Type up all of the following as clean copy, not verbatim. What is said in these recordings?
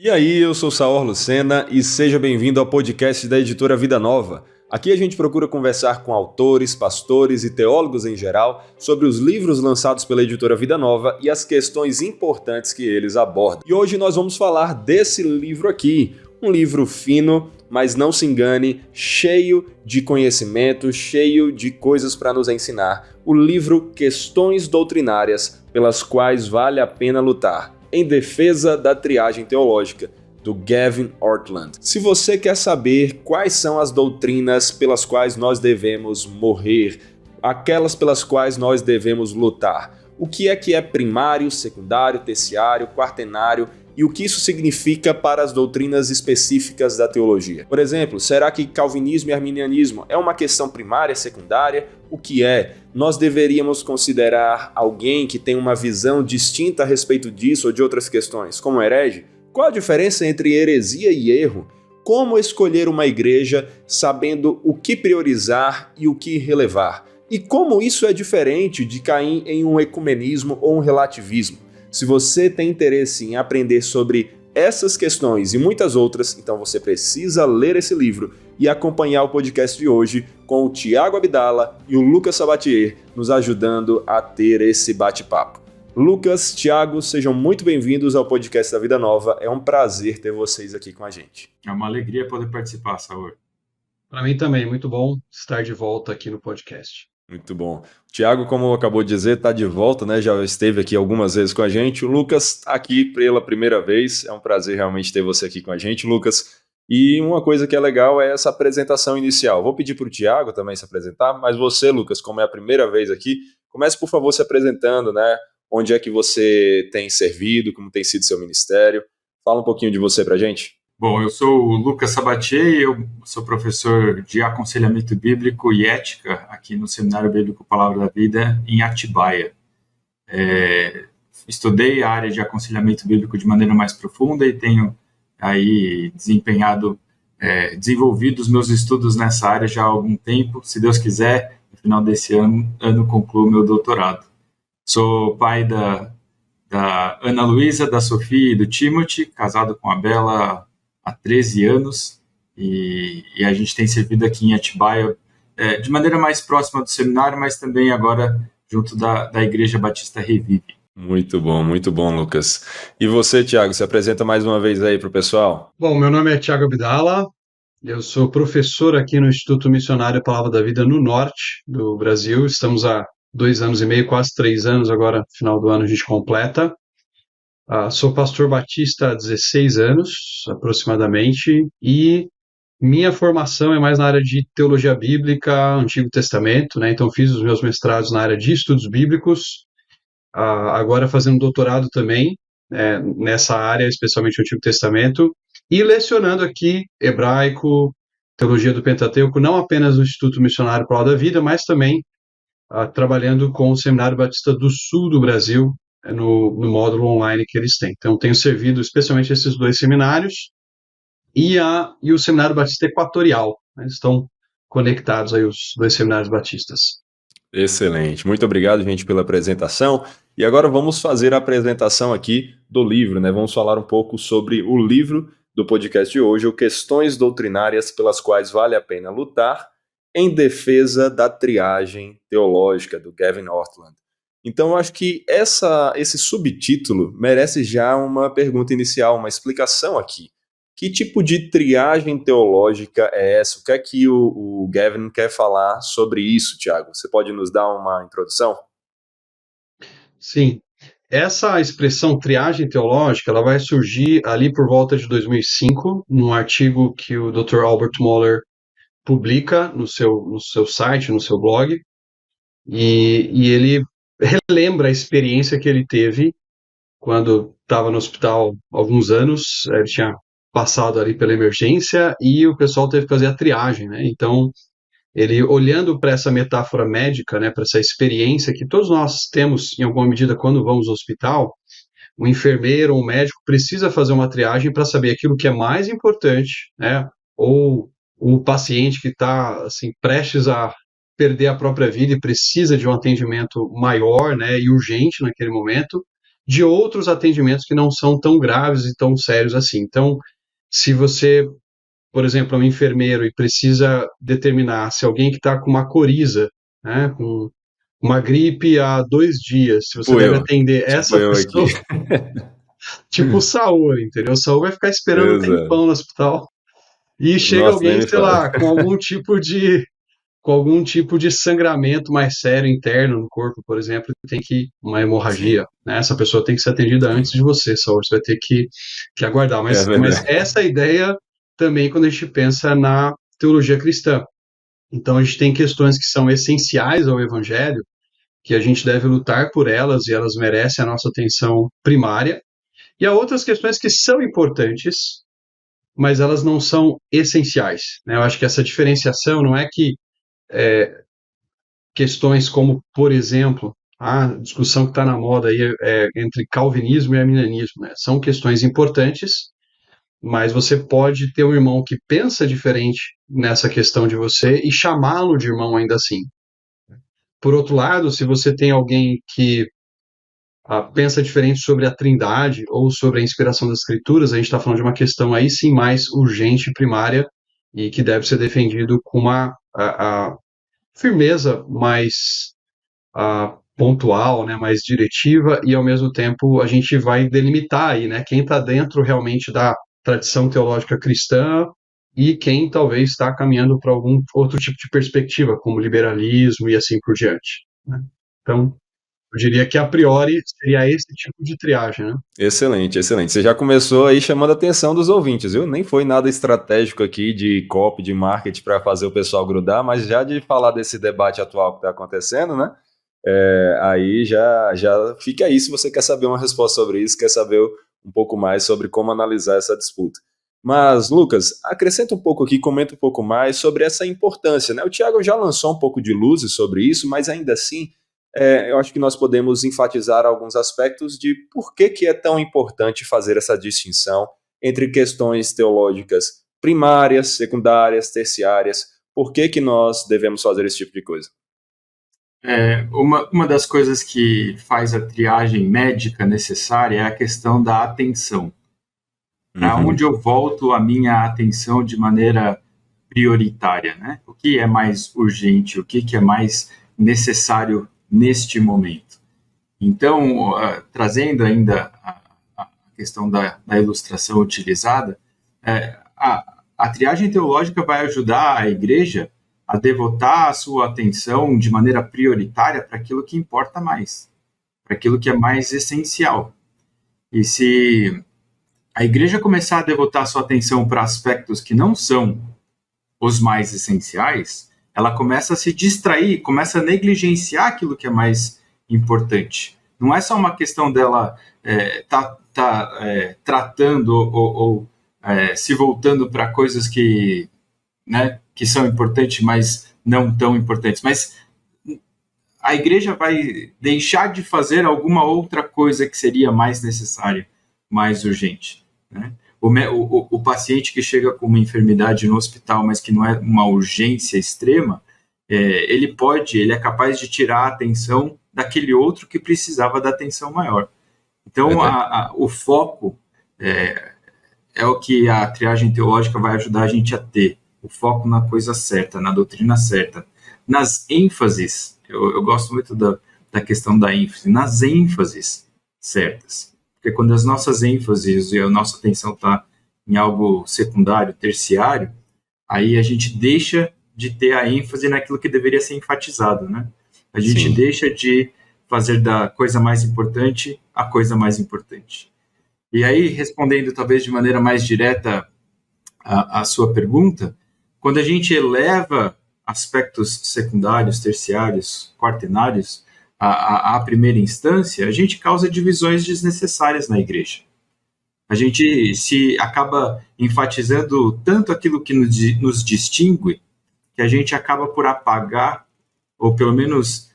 E aí, eu sou Saor Lucena e seja bem-vindo ao podcast da editora Vida Nova. Aqui a gente procura conversar com autores, pastores e teólogos em geral sobre os livros lançados pela editora Vida Nova e as questões importantes que eles abordam. E hoje nós vamos falar desse livro aqui, um livro fino, mas não se engane, cheio de conhecimento, cheio de coisas para nos ensinar. O livro Questões Doutrinárias pelas quais vale a pena lutar. Em defesa da triagem teológica, do Gavin Ortlund. Se você quer saber quais são as doutrinas pelas quais nós devemos morrer, aquelas pelas quais nós devemos lutar, o que é primário, secundário, terciário, quaternário e o que isso significa para as doutrinas específicas da teologia. Por exemplo, será que calvinismo e arminianismo é uma questão primária, secundária? O que é? Nós deveríamos considerar alguém que tem uma visão distinta a respeito disso ou de outras questões, como herege? Qual a diferença entre heresia e erro? Como escolher uma igreja sabendo o que priorizar e o que relevar? E como isso é diferente de cair em um ecumenismo ou um relativismo? Se você tem interesse em aprender sobre essas questões e muitas outras, então você precisa ler esse livro e acompanhar o podcast de hoje com o Tiago Abdala e o Lucas Sabatier nos ajudando a ter esse bate-papo. Lucas, Tiago, sejam muito bem-vindos ao podcast da Vida Nova. É um prazer ter vocês aqui com a gente. É uma alegria poder participar, Saúl. Para mim também, muito bom estar de volta aqui no podcast. Muito bom. O Tiago, como acabou de dizer, está de volta, né? Já esteve aqui algumas vezes com a gente. O Lucas está aqui pela primeira vez. É um prazer realmente ter você aqui com a gente, Lucas. E uma coisa que é legal é essa apresentação inicial. Vou pedir para o Tiago também se apresentar, mas você, Lucas, como é a primeira vez aqui, comece, por favor, se apresentando, né? Onde é que você tem servido, como tem sido seu ministério. Fala um pouquinho de você para a gente. Bom, eu sou o Lucas Sabatier, eu sou professor de aconselhamento bíblico e ética aqui no Seminário Bíblico Palavra da Vida, em Atibaia. Estudei a área de aconselhamento bíblico de maneira mais profunda e tenho aí desenvolvido os meus estudos nessa área já há algum tempo. Se Deus quiser, no final desse ano concluo meu doutorado. Sou pai da Ana Luísa, da Sofia e do Timothy, casado com a Bela há 13 anos, e a gente tem servido aqui em Atibaia de maneira mais próxima do seminário, mas também agora junto da Igreja Batista Revive. Muito bom, Lucas. E você, Tiago, se apresenta mais uma vez aí para o pessoal? Bom, meu nome é Tiago Abdala, eu sou professor aqui no Instituto Missionário Palavra da Vida no norte do Brasil. Estamos há 2 anos e meio, quase 3 anos, agora no final do ano a gente completa. Sou pastor batista há 16 anos, aproximadamente, e minha formação é mais na área de teologia bíblica, Antigo Testamento, né? Então fiz os meus mestrados na área de estudos bíblicos, agora fazendo doutorado também nessa área, especialmente o Antigo Testamento, e lecionando aqui hebraico, teologia do Pentateuco, não apenas no Instituto Missionário Palavra da Vida, mas também trabalhando com o Seminário Batista do Sul do Brasil, no módulo online que eles têm. Então, tenho servido especialmente esses 2 seminários e o Seminário Batista Equatorial, né? Estão conectados aí os 2 seminários batistas. Excelente. Muito obrigado, gente, pela apresentação. E agora vamos fazer a apresentação aqui do livro, né? Vamos falar um pouco sobre o livro do podcast de hoje, o Questões Doutrinárias pelas quais vale a pena lutar, em defesa da triagem teológica, do Gavin Ortlund. Então, eu acho que esse subtítulo merece já uma pergunta inicial, uma explicação aqui. Que tipo de triagem teológica é essa? O que é que o Gavin quer falar sobre isso, Tiago? Você pode nos dar uma introdução? Sim. Essa expressão triagem teológica, ela vai surgir ali por volta de 2005, num artigo que o Dr. Albert Mohler publica no seu site, no seu blog, e ele relembra a experiência que ele teve quando estava no hospital há alguns anos. Ele tinha passado ali pela emergência e o pessoal teve que fazer a triagem, né? Então, ele olhando para essa metáfora médica, né, para essa experiência que todos nós temos em alguma medida quando vamos ao hospital, um enfermeiro, um médico precisa fazer uma triagem para saber aquilo que é mais importante, né? Ou o paciente que está assim prestes a perder a própria vida e precisa de um atendimento maior, né, e urgente naquele momento, de outros atendimentos que não são tão graves e tão sérios assim. Então, se você, por exemplo, é um enfermeiro e precisa determinar se alguém que está com uma coriza, né, com uma gripe há 2 dias, se você Tipo deve eu. atender Tipo essa eu aqui. pessoa, tipo o Saúl, entendeu? O Saúl vai ficar esperando um Exato. tempão no hospital e chega Nossa, nem alguém, me sei fala. lá, com algum tipo de sangramento mais sério interno no corpo, por exemplo, tem que uma Sim, hemorragia, né? Essa pessoa tem que ser atendida antes sim. de você, Saúl. Você vai ter que aguardar. É Mas verdade. essa ideia também quando a gente pensa na teologia cristã. Então a gente tem questões que são essenciais ao evangelho, que a gente deve lutar por elas e elas merecem a nossa atenção primária. E há outras questões que são importantes, mas elas não são essenciais, né? Eu acho que essa diferenciação não é que questões como, por exemplo, a discussão que está na moda aí entre calvinismo e arminianismo, né? São questões importantes, mas você pode ter um irmão que pensa diferente nessa questão de você e chamá-lo de irmão ainda assim. Por outro lado, se você tem alguém que pensa diferente sobre a Trindade ou sobre a inspiração das Escrituras, a gente está falando de uma questão aí sim mais urgente, primária, e que deve ser defendido com uma a firmeza mais pontual, né, mais diretiva, e ao mesmo tempo a gente vai delimitar aí, né, quem está dentro realmente da tradição teológica cristã e quem talvez está caminhando para algum outro tipo de perspectiva, como liberalismo e assim por diante, né? Então, eu diria que a priori seria esse tipo de triagem, né? Excelente, excelente. Você já começou aí chamando a atenção dos ouvintes, viu? Nem foi nada estratégico aqui de copy, de marketing para fazer o pessoal grudar, mas já de falar desse debate atual que está acontecendo, né? Aí já fica aí se você quer saber uma resposta sobre isso, quer saber um pouco mais sobre como analisar essa disputa. Mas, Lucas, acrescenta um pouco aqui, comenta um pouco mais sobre essa importância, né? O Thiago já lançou um pouco de luzes sobre isso, mas ainda assim eu acho que nós podemos enfatizar alguns aspectos de por que é tão importante fazer essa distinção entre questões teológicas primárias, secundárias, terciárias. Por que nós devemos fazer esse tipo de coisa? Uma das coisas que faz a triagem médica necessária é a questão da atenção. Para Uhum. onde eu volto a minha atenção de maneira prioritária, né? O que é mais urgente, o que é mais necessário neste momento. Então, trazendo ainda a questão da ilustração utilizada, a triagem teológica vai ajudar a igreja a devotar a sua atenção de maneira prioritária para aquilo que importa mais, para aquilo que é mais essencial. E se a igreja começar a devotar sua atenção para aspectos que não são os mais essenciais, ela começa a se distrair, começa a negligenciar aquilo que é mais importante. Não é só uma questão dela tratando ou se voltando para coisas que, né, que são importantes, mas não tão importantes. Mas a igreja vai deixar de fazer alguma outra coisa que seria mais necessária, mais urgente, né? O paciente que chega com uma enfermidade no hospital, mas que não é uma urgência extrema, ele é capaz de tirar a atenção daquele outro que precisava da atenção maior. Então, o foco é o que a triagem teológica vai ajudar a gente a ter. O foco na coisa certa, na doutrina certa. Nas ênfases, eu gosto muito da questão da ênfase, nas ênfases certas. Porque quando as nossas ênfases e a nossa atenção está em algo secundário, terciário, aí a gente deixa de ter a ênfase naquilo que deveria ser enfatizado, né? A gente Sim. deixa de fazer da coisa mais importante a coisa mais importante. E aí, respondendo talvez de maneira mais direta a sua pergunta, quando a gente eleva aspectos secundários, terciários, quaternários à primeira instância, a gente causa divisões desnecessárias na igreja. A gente se acaba enfatizando tanto aquilo que nos distingue, que a gente acaba por apagar, ou pelo menos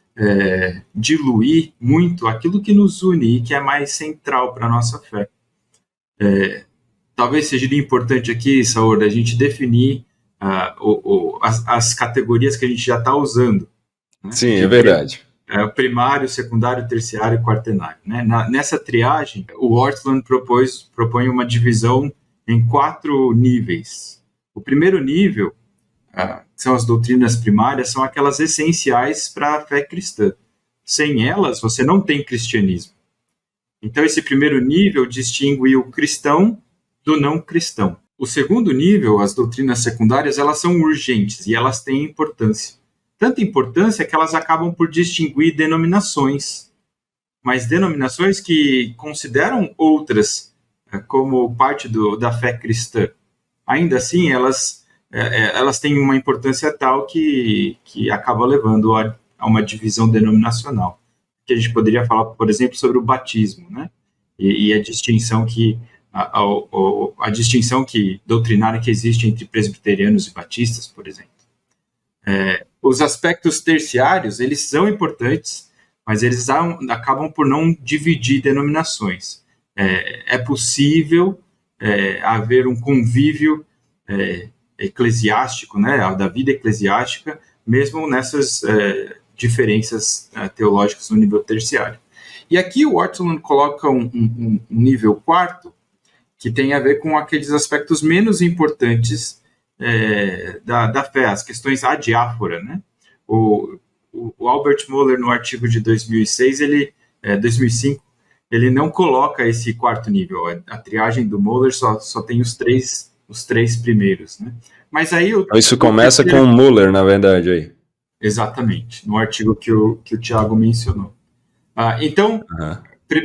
diluir muito aquilo que nos une e que é mais central para a nossa fé. Talvez seja importante aqui, Saúl, a gente definir as categorias que a gente já está usando, né? Sim, é verdade. primário, secundário, terciário e quaternário. Né? Nessa triagem, o Ortlund propõe uma divisão em 4 níveis. O primeiro nível, que são as doutrinas primárias, são aquelas essenciais para a fé cristã. Sem elas, você não tem cristianismo. Então, esse primeiro nível distingue o cristão do não cristão. O segundo nível, as doutrinas secundárias, elas são urgentes e elas têm importância. Tanta importância que elas acabam por distinguir denominações, mas denominações que consideram outras como parte da fé cristã. Ainda assim, elas têm uma importância tal que acaba levando a uma divisão denominacional. Que a gente poderia falar, por exemplo, sobre o batismo, né? E a distinção a distinção doutrinária que existe entre presbiterianos e batistas, por exemplo. Os aspectos terciários, eles são importantes, mas eles acabam por não dividir denominações. É possível haver um convívio eclesiástico, né, da vida eclesiástica, mesmo nessas diferenças teológicas no nível terciário. E aqui o Ortlund coloca um nível quarto, que tem a ver com aqueles aspectos menos importantes da fé, as questões adiáfora, né? O Albert Mohler, no artigo de 2005, ele não coloca esse quarto nível. A triagem do Mohler só tem os três primeiros, né? Mas aí isso começa com o Mohler, na verdade, aí. Exatamente, no artigo que o Tiago mencionou. Então,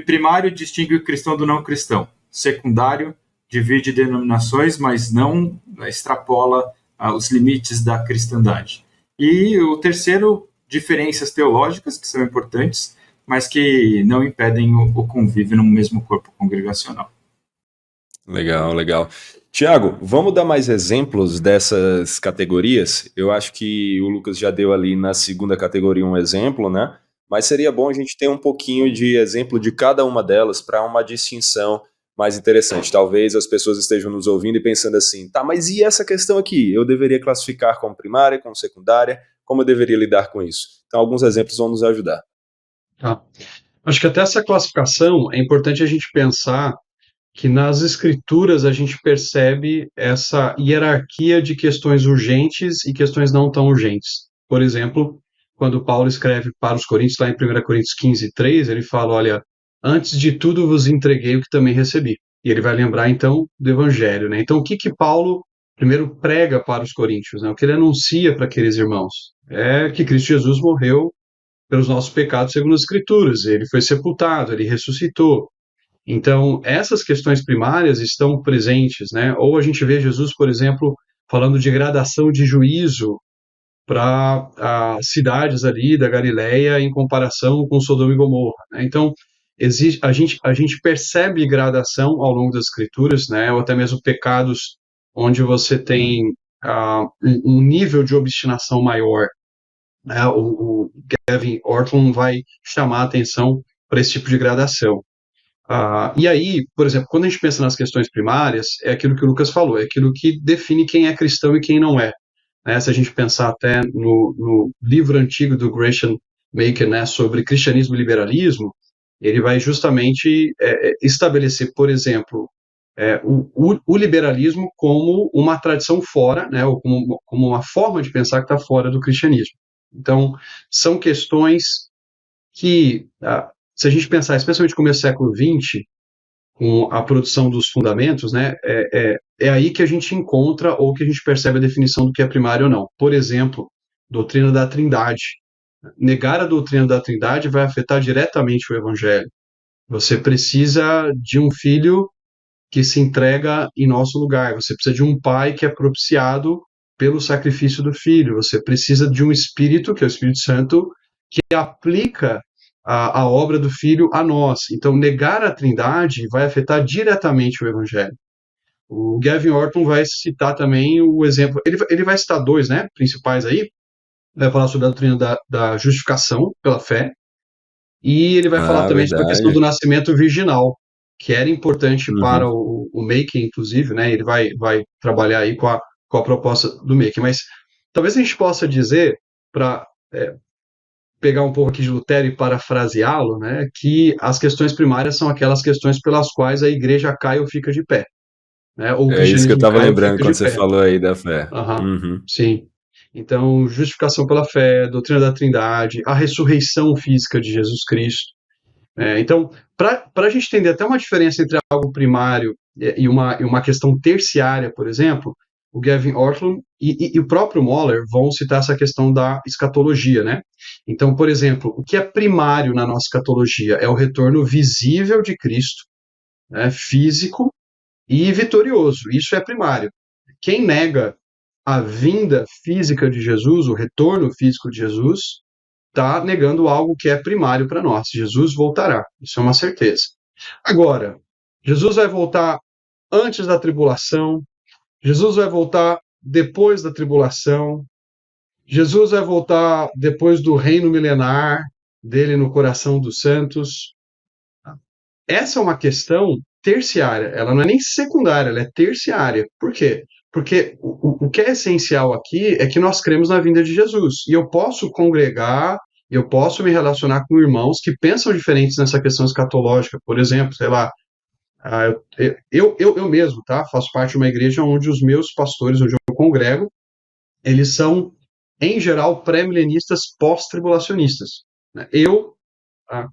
primário distingue o cristão do não cristão. Secundário divide denominações, mas não extrapola os limites da cristandade. E o terceiro, diferenças teológicas, que são importantes, mas que não impedem o convívio no mesmo corpo congregacional. Legal. Tiago, vamos dar mais exemplos dessas categorias? Eu acho que o Lucas já deu ali na segunda categoria um exemplo, né? Mas seria bom a gente ter um pouquinho de exemplo de cada uma delas para uma distinção mais interessante. Talvez as pessoas estejam nos ouvindo e pensando assim, tá, mas e essa questão aqui? Eu deveria classificar como primária, como secundária? Como eu deveria lidar com isso? Então, alguns exemplos vão nos ajudar. Acho que até essa classificação é importante a gente pensar que nas escrituras a gente percebe essa hierarquia de questões urgentes e questões não tão urgentes. Por exemplo, quando Paulo escreve para os Coríntios, lá em 1 Coríntios 15:3, ele fala, olha, antes de tudo vos entreguei o que também recebi. E ele vai lembrar, então, do Evangelho, né? Então, o que Paulo primeiro prega para os coríntios, né? O que ele anuncia para aqueles irmãos? É que Cristo Jesus morreu pelos nossos pecados segundo as Escrituras. Ele foi sepultado, ele ressuscitou. Então, essas questões primárias estão presentes, né? Ou a gente vê Jesus, por exemplo, falando de gradação de juízo para as cidades ali da Galileia em comparação com Sodoma e Gomorra, né? Então, a gente percebe gradação ao longo das Escrituras, né? Ou até mesmo pecados onde você tem um nível de obstinação maior, né? O Gavin Ortlund vai chamar a atenção para esse tipo de gradação. E aí, por exemplo, quando a gente pensa nas questões primárias, é aquilo que o Lucas falou, é aquilo que define quem é cristão e quem não é. Né? Se a gente pensar até no livro antigo do Gresham Machen, né, sobre cristianismo e liberalismo, ele vai justamente estabelecer, por exemplo, o liberalismo como uma tradição fora, né, ou como uma forma de pensar que está fora do cristianismo. Então, são questões que, se a gente pensar, especialmente no começo do século XX, com a produção dos fundamentos, né, é aí que a gente encontra ou que a gente percebe a definição do que é primário ou não. Por exemplo, doutrina da Trindade. Negar a doutrina da Trindade vai afetar diretamente o Evangelho. Você precisa de um filho que se entrega em nosso lugar. Você precisa de um pai que é propiciado pelo sacrifício do filho. Você precisa de um Espírito, que é o Espírito Santo, que aplica a obra do Filho a nós. Então, negar a Trindade vai afetar diretamente o Evangelho. O Gavin Ortlund vai citar também o exemplo, ele vai citar 2, né, principais aí, vai falar sobre a doutrina da justificação pela fé, e ele vai falar também sobre a questão do nascimento virginal, que era importante para o Machen, inclusive, né, ele vai trabalhar aí com a proposta do Machen, mas talvez a gente possa dizer, para pegar um pouco aqui de Lutero e parafraseá-lo, né, que as questões primárias são aquelas questões pelas quais a igreja cai ou fica de pé, né, ou o É isso que eu cristianismo estava cai ou lembrando fica de quando você pé. falou aí da fé. Aham, Uhum. sim. Então, justificação pela fé, doutrina da Trindade, a ressurreição física de Jesus Cristo. Então, para a gente entender até uma diferença entre algo primário e uma questão terciária, por exemplo, o Gavin Ortlund e o próprio Moller vão citar essa questão da escatologia, né? Então, por exemplo, o que é primário na nossa escatologia é o retorno visível de Cristo, né, físico e vitorioso. Isso é primário. Quem nega a vinda física de Jesus, o retorno físico de Jesus, está negando algo que é primário para nós. Jesus voltará, isso é uma certeza. Agora, Jesus vai voltar antes da tribulação, Jesus vai voltar depois da tribulação, Jesus vai voltar depois do reino milenar dele no coração dos santos. Essa é uma questão terciária, ela não é nem secundária, ela é terciária. Por quê? Porque o que é essencial aqui é que nós cremos na vinda de Jesus. E eu posso congregar, eu posso me relacionar com irmãos que pensam diferentes nessa questão escatológica. Por exemplo, sei lá, eu mesmo, tá? Faço parte de uma igreja onde os meus pastores, onde eu congrego, eles são, em geral, pré-milenistas, pós-tribulacionistas. Eu,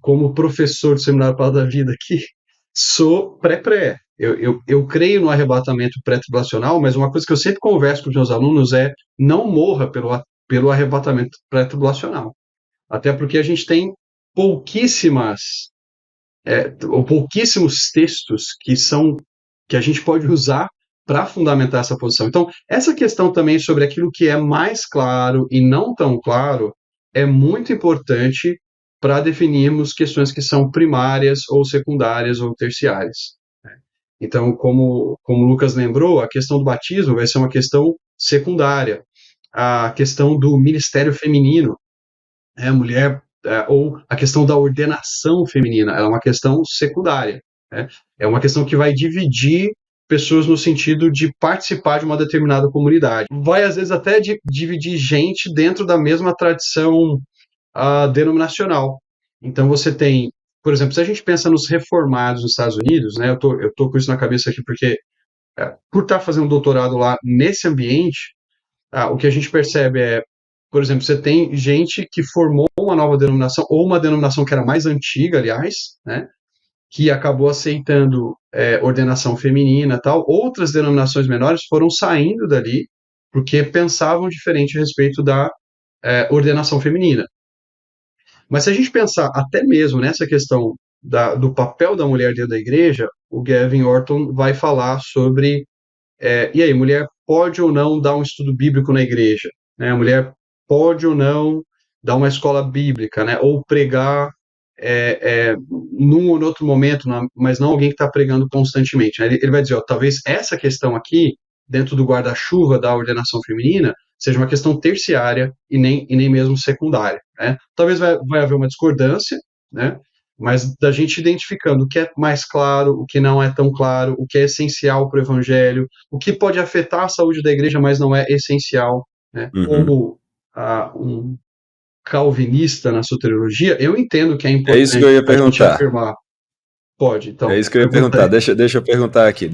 como professor do Seminário Palavra da Vida aqui, sou pré-pré. Eu creio no arrebatamento pré-tribulacional, mas uma coisa que eu sempre converso com os meus alunos é não morra pelo arrebatamento pré-tribulacional. Até porque a gente tem pouquíssimos textos que a gente pode usar para fundamentar essa posição. Então, essa questão também sobre aquilo que é mais claro e não tão claro é muito importante para definirmos questões que são primárias ou secundárias ou terciárias. Então, como o Lucas lembrou, a questão do batismo vai ser uma questão secundária. A questão do ministério feminino, a mulher, ou a questão da ordenação feminina, é uma questão secundária. É uma questão que vai dividir pessoas no sentido de participar de uma determinada comunidade. Vai, às vezes, até dividir gente dentro da mesma tradição denominacional. Então, você tem, por exemplo, se a gente pensa nos reformados nos Estados Unidos, né, eu tô com isso na cabeça aqui porque, por estar fazendo um doutorado lá nesse ambiente, o que a gente percebe é, por exemplo, você tem gente que formou uma nova denominação, ou uma denominação que era mais antiga, aliás, né, que acabou aceitando ordenação feminina e tal. Outras denominações menores foram saindo dali porque pensavam diferente a respeito da ordenação feminina. Mas se a gente pensar até mesmo nessa questão do papel da mulher dentro da igreja, o Gavin Ortlund vai falar sobre e aí, mulher pode ou não dar um estudo bíblico na igreja? Né? A mulher pode ou não dar uma escola bíblica, né? Ou pregar num ou outro momento, mas não alguém que está pregando constantemente. Né? Ele vai dizer, talvez essa questão aqui, dentro do guarda-chuva da ordenação feminina, seja uma questão terciária e nem mesmo secundária. Né? Talvez vai haver uma discordância, né? Mas da gente identificando o que é mais claro, o que não é tão claro, o que é essencial para o evangelho, o que pode afetar a saúde da igreja, mas não é essencial, né? Como um calvinista na soteriologia, eu entendo que é importante É isso que eu ia a gente perguntar. afirmar. Pode, então. É isso que eu ia perguntar. Deixa eu perguntar aqui.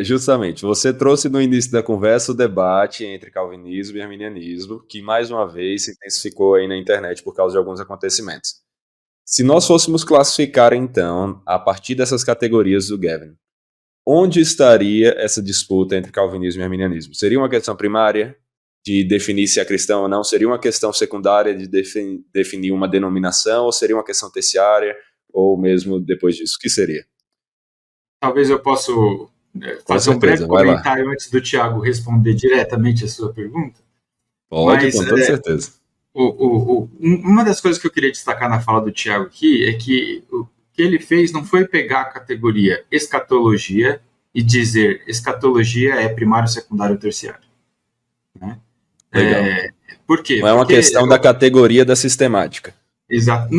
Justamente, você trouxe no início da conversa o debate entre calvinismo e arminianismo, que mais uma vez se intensificou aí na internet por causa de alguns acontecimentos. Se nós fôssemos classificar, então, a partir dessas categorias do Gavin, onde estaria essa disputa entre calvinismo e arminianismo? Seria uma questão primária de definir se é cristão ou não? Seria uma questão secundária de definir uma denominação? Ou seria uma questão terciária? Ou mesmo depois disso? O que seria? Talvez eu possa fazer um breve comentário antes do Tiago responder diretamente a sua pergunta. Pode, com toda certeza. Uma das coisas que eu queria destacar na fala do Tiago aqui é que o que ele fez não foi pegar a categoria escatologia e dizer escatologia é primário, secundário ou terciário. Né? Por quê? Não é uma questão da categoria da sistemática. Exato.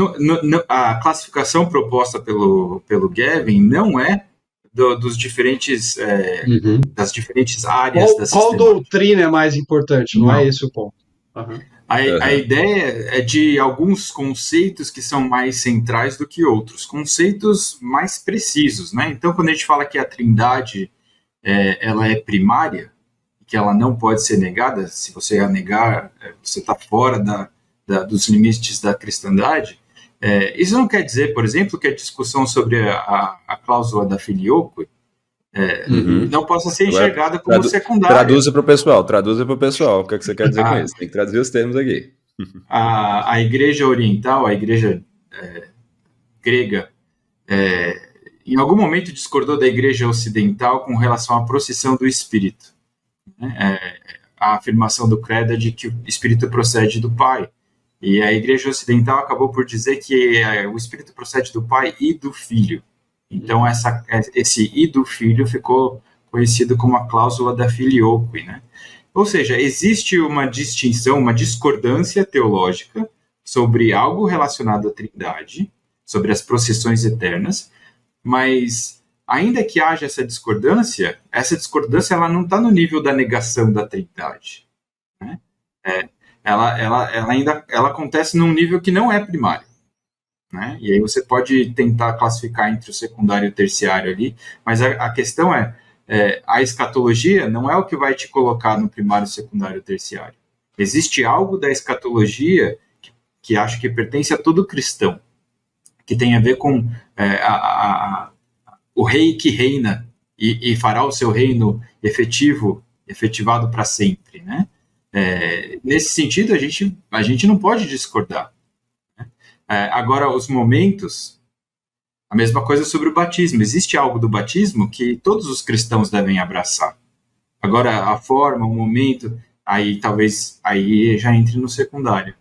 A classificação proposta pelo Gavin não é dos diferentes das diferentes áreas da sistemática. Qual doutrina é mais importante? Não é esse o ponto. A ideia é de alguns conceitos que são mais centrais do que outros, conceitos mais precisos, né? Então, quando a gente fala que a Trindade ela é primária, que ela não pode ser negada, se você a negar, você está fora dos limites da cristandade. Isso não quer dizer, por exemplo, que a discussão sobre a cláusula da filioque não possa ser enxergada como secundária. Traduza para o pessoal. O que você quer dizer com isso? Tem que traduzir os termos aqui. A igreja oriental, a igreja grega, em algum momento discordou da igreja ocidental com relação à procissão do Espírito. A afirmação do credo é de que o Espírito procede do Pai. E a igreja ocidental acabou por dizer que o Espírito procede do Pai e do Filho. Então, esse "e do Filho" ficou conhecido como a cláusula da filioque, né? Ou seja, existe uma distinção, uma discordância teológica sobre algo relacionado à Trindade, sobre as procissões eternas, mas, ainda que haja essa discordância ela não está no nível da negação da Trindade, né? Ela acontece num nível que não é primário. Né? E aí você pode tentar classificar entre o secundário e o terciário ali, mas a questão a escatologia não é o que vai te colocar no primário, secundário e terciário. Existe algo da escatologia que acho que pertence a todo cristão, que tem a ver com o rei que reina e fará o seu reino efetivado para sempre, né? Nesse sentido, a gente não pode discordar. Agora, os momentos, a mesma coisa sobre o batismo. Existe algo do batismo que todos os cristãos devem abraçar. Agora, a forma, o momento, aí já entre no secundário.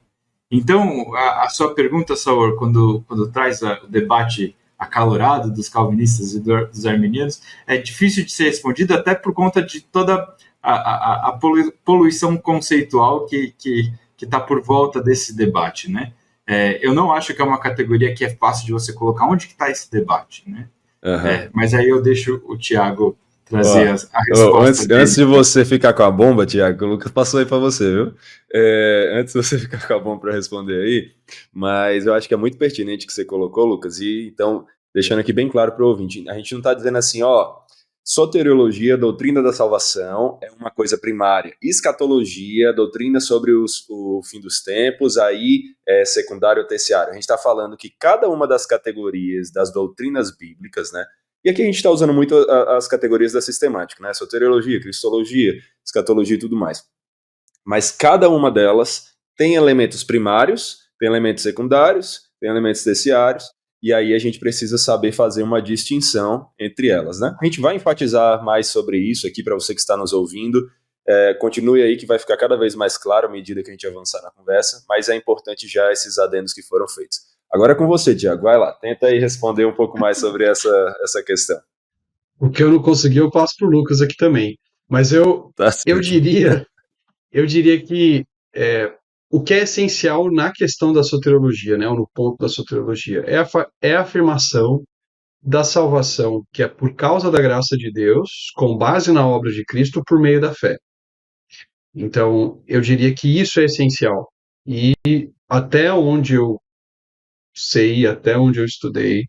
Então, a sua pergunta, Saur, quando traz o debate acalorado dos calvinistas e dos arminianos, é difícil de ser respondido até por conta de toda a poluição conceitual que está por volta desse debate, né? Eu não acho que é uma categoria que é fácil de você colocar. Onde que está esse debate, né? Mas aí eu deixo o Tiago trazer a resposta antes de você ficar com a bomba, Tiago, o Lucas passou aí para você, viu? Antes de você ficar com a bomba para responder aí, mas eu acho que é muito pertinente o que você colocou, Lucas, e então, deixando aqui bem claro para o ouvinte, a gente não está dizendo assim, soteriologia, doutrina da salvação, é uma coisa primária. Escatologia, doutrina sobre o fim dos tempos, aí é secundário ou terciário. A gente está falando que cada uma das categorias das doutrinas bíblicas, né? E aqui a gente está usando muito as categorias da sistemática, né? Soteriologia, cristologia, escatologia e tudo mais. Mas cada uma delas tem elementos primários, tem elementos secundários, tem elementos terciários, e aí a gente precisa saber fazer uma distinção entre elas, né? A gente vai enfatizar mais sobre isso aqui para você que está nos ouvindo. Continue aí que vai ficar cada vez mais claro à medida que a gente avançar na conversa, mas é importante já esses adendos que foram feitos. Agora é com você, Tiago, vai lá, tenta aí responder um pouco mais sobre essa questão. O que eu não consegui, eu passo para o Lucas aqui também. Mas eu diria que o que é essencial na questão da soteriologia, né, ou no ponto da soteriologia, é a afirmação da salvação, que é por causa da graça de Deus, com base na obra de Cristo, por meio da fé. Então, eu diria que isso é essencial. E até onde eu sei, até onde eu estudei,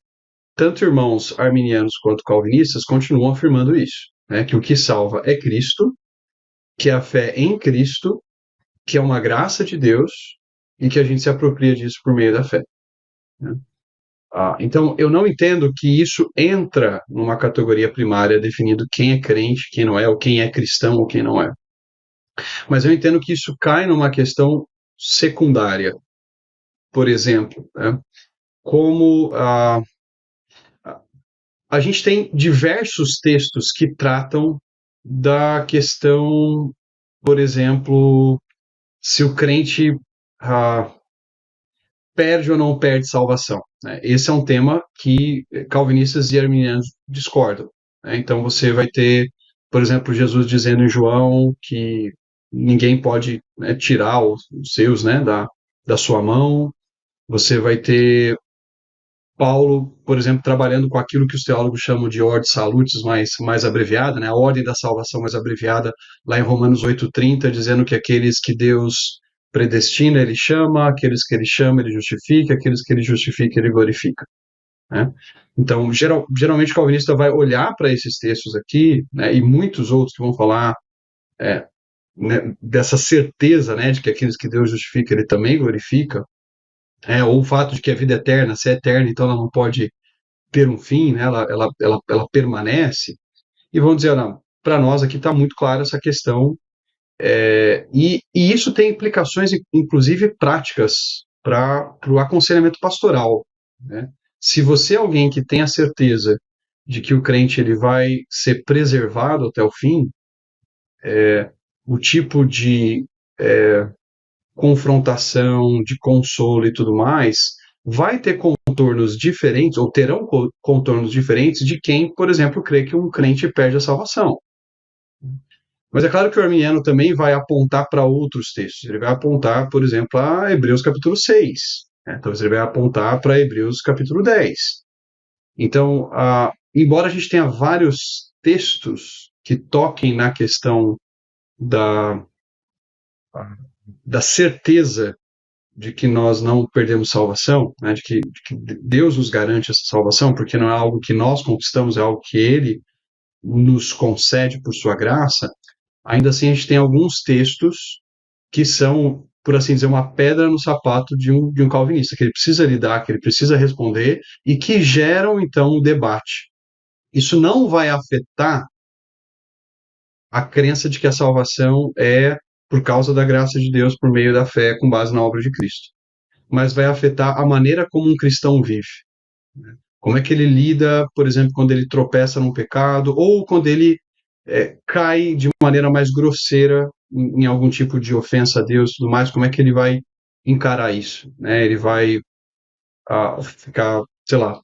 tanto irmãos arminianos quanto calvinistas continuam afirmando isso, né, que o que salva é Cristo, que é a fé em Cristo, que é uma graça de Deus e que a gente se apropria disso por meio da fé, né? Então, eu não entendo que isso entra numa categoria primária definindo quem é crente, quem não é, ou quem é cristão ou quem não é. Mas eu entendo que isso cai numa questão secundária. Por exemplo, né, como a gente tem diversos textos que tratam da questão, por exemplo, se o crente perde ou não perde salvação, né? Esse é um tema que calvinistas e arminianos discordam, né? Então você vai ter, por exemplo, Jesus dizendo em João que ninguém pode, né, tirar os seus, né, da sua mão. Você vai ter Paulo, por exemplo, trabalhando com aquilo que os teólogos chamam de ordem salutis mais abreviada, né, a ordem da salvação mais abreviada, lá em Romanos 8:30, dizendo que aqueles que Deus predestina, ele chama, aqueles que ele chama, ele justifica, aqueles que ele justifica, ele glorifica. Né? Então, geralmente o calvinista vai olhar para esses textos aqui, né, e muitos outros que vão falar né, dessa certeza, né, de que aqueles que Deus justifica, ele também glorifica, ou o fato de que a vida é eterna, se é eterna, então ela não pode ter um fim, né, ela permanece, e vão dizer, não, para nós aqui está muito clara essa questão, e isso tem implicações, inclusive práticas, para o aconselhamento pastoral. Né? Se você é alguém que tem a certeza de que o crente ele vai ser preservado até o fim, o tipo de confrontação, de consolo e tudo mais, vai ter contornos diferentes, ou terão contornos diferentes de quem, por exemplo, crê que um crente perde a salvação. Mas é claro que o arminiano também vai apontar para outros textos. Ele vai apontar, por exemplo, a Hebreus capítulo 6. Né? Talvez ele vai apontar para Hebreus capítulo 10. Então, embora a gente tenha vários textos que toquem na questão da certeza de que nós não perdemos salvação, né, de que Deus nos garante essa salvação, porque não é algo que nós conquistamos, é algo que Ele nos concede por sua graça, ainda assim a gente tem alguns textos que são, por assim dizer, uma pedra no sapato de um calvinista, que ele precisa lidar, que ele precisa responder, e que geram, então, um debate. Isso não vai afetar a crença de que a salvação é por causa da graça de Deus, por meio da fé, com base na obra de Cristo. Mas vai afetar a maneira como um cristão vive. Como é que ele lida, por exemplo, quando ele tropeça num pecado, ou quando ele cai de maneira mais grosseira em algum tipo de ofensa a Deus e tudo mais, como é que ele vai encarar isso? Né? Ele vai ficar, sei lá,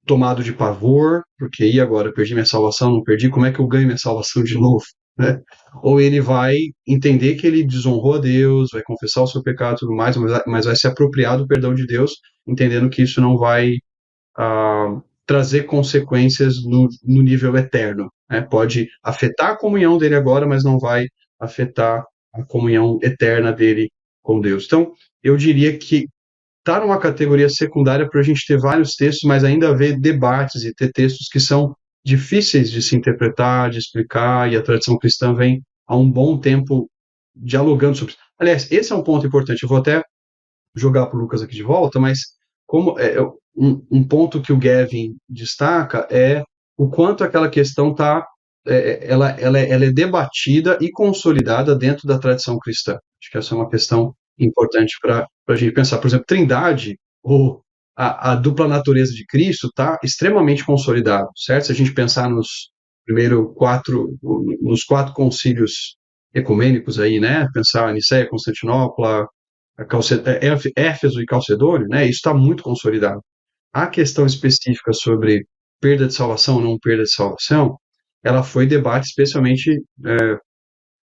tomado de pavor, porque e agora? Perdi minha salvação, não perdi, como é que eu ganho minha salvação de novo? Né? Ou ele vai entender que ele desonrou a Deus, vai confessar o seu pecado e tudo mais, mas vai se apropriar do perdão de Deus, entendendo que isso não vai trazer consequências no nível eterno. Né? Pode afetar a comunhão dele agora, mas não vai afetar a comunhão eterna dele com Deus. Então, eu diria que está numa categoria secundária para a gente ter vários textos, mas ainda haver debates e ter textos que são difíceis de se interpretar, de explicar, e a tradição cristã vem há um bom tempo dialogando sobre isso. Aliás, esse é um ponto importante. Eu vou até jogar para o Lucas aqui de volta, mas como um ponto que o Gavin destaca é o quanto aquela questão está ela é debatida e consolidada dentro da tradição cristã. Acho que essa é uma questão importante para a gente pensar. Por exemplo, Trindade, ou a dupla natureza de Cristo, está extremamente consolidado, certo? Se a gente pensar nos quatro concílios ecumênicos aí, né? Pensar Nicéia, Constantinopla, Éfeso e Calcedônio, né? Isso está muito consolidado. A questão específica sobre perda de salvação ou não perda de salvação, ela foi debate especialmente,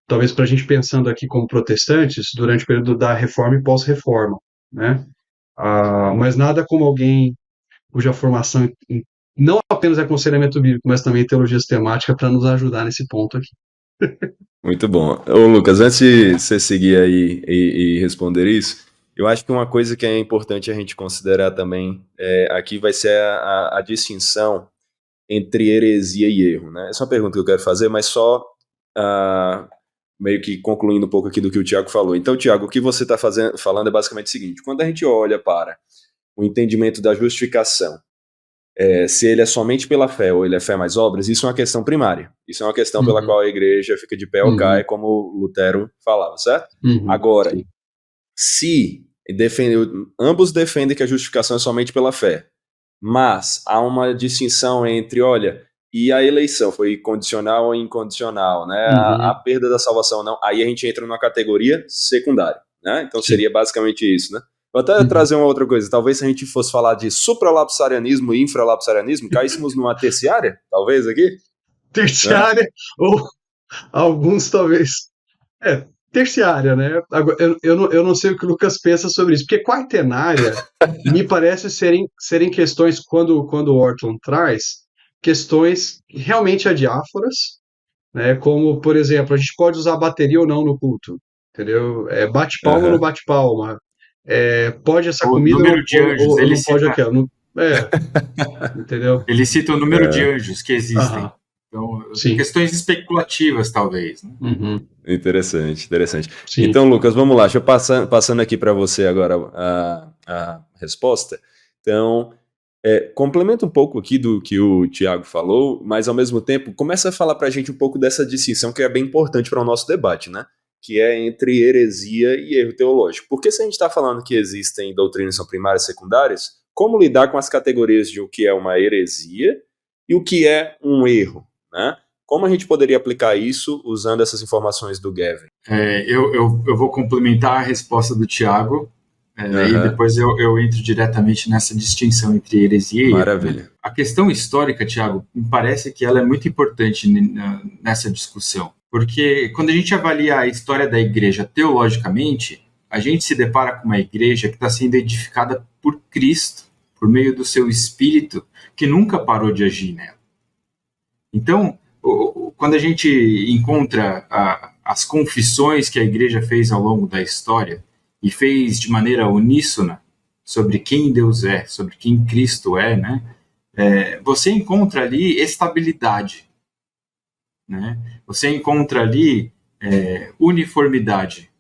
talvez para a gente pensando aqui como protestantes, durante o período da Reforma e pós-Reforma, né? Mas nada como alguém cuja formação não apenas é aconselhamento bíblico, mas também teologia sistemática para nos ajudar nesse ponto aqui. Muito bom. Ô, Lucas, antes de você seguir aí e responder isso, eu acho que uma coisa que é importante a gente considerar também aqui vai ser a distinção entre heresia e erro, né? Essa é uma pergunta que eu quero fazer, mas só meio que concluindo um pouco aqui do que o Tiago falou. Então, Tiago, o que você está falando é basicamente o seguinte: quando a gente olha para o entendimento da justificação, se ele é somente pela fé ou ele é fé mais obras, isso é uma questão primária. Isso é uma questão pela qual a igreja fica de pé ou cai, como Lutero falava, certo? Agora, sim, se ambos defendem que a justificação é somente pela fé, mas há uma distinção entre, olha, e a eleição foi condicional ou incondicional, né? A perda da salvação não, aí a gente entra numa categoria secundária, né? Então seria basicamente isso, né? Vou até trazer uma outra coisa, talvez se a gente fosse falar de supralapsarianismo e infralapsarianismo, caíssemos numa terciária, talvez aqui? Terciária, né? Ou alguns talvez... terciária, né? Agora, eu não sei o que o Lucas pensa sobre isso, porque quaternária me parece serem questões, quando o Ortlund traz, questões realmente adiáforas, né? Como, por exemplo, a gente pode usar bateria ou não no culto. entendeu? Bate palma ou não Aham. bate palma? Pode essa O comida número de anjos, ou não pode aquela? Entendeu? ele cita o número de anjos que existem. Aham, Então, sim. questões especulativas, talvez. Né? Uhum, Interessante, interessante. sim. Então, Lucas, vamos lá. Deixa eu passando aqui para você agora a resposta. Então, complementa um pouco aqui do que o Tiago falou, mas ao mesmo tempo começa a falar para a gente um pouco dessa distinção que é bem importante para o nosso debate, né? Que é entre heresia e erro teológico. Porque se a gente está falando que existem doutrinas que são primárias e secundárias, como lidar com as categorias de o que é uma heresia e o que é um erro, né? Como a gente poderia aplicar isso usando essas informações do Gavin? Eu vou complementar a resposta do Tiago, e Aham, depois eu entro diretamente nessa distinção entre heresia e erro. Né? maravilha. A questão histórica, Tiago, me parece que ela é muito importante nessa discussão, porque quando a gente avalia a história da igreja teologicamente, a gente se depara com uma igreja que está sendo edificada por Cristo, por meio do seu Espírito, que nunca parou de agir nela. Então, quando a gente encontra as confissões que a igreja fez ao longo da história e fez de maneira uníssona sobre quem Deus é, sobre quem Cristo é, né? Você encontra ali estabilidade, né? Você encontra ali uniformidade.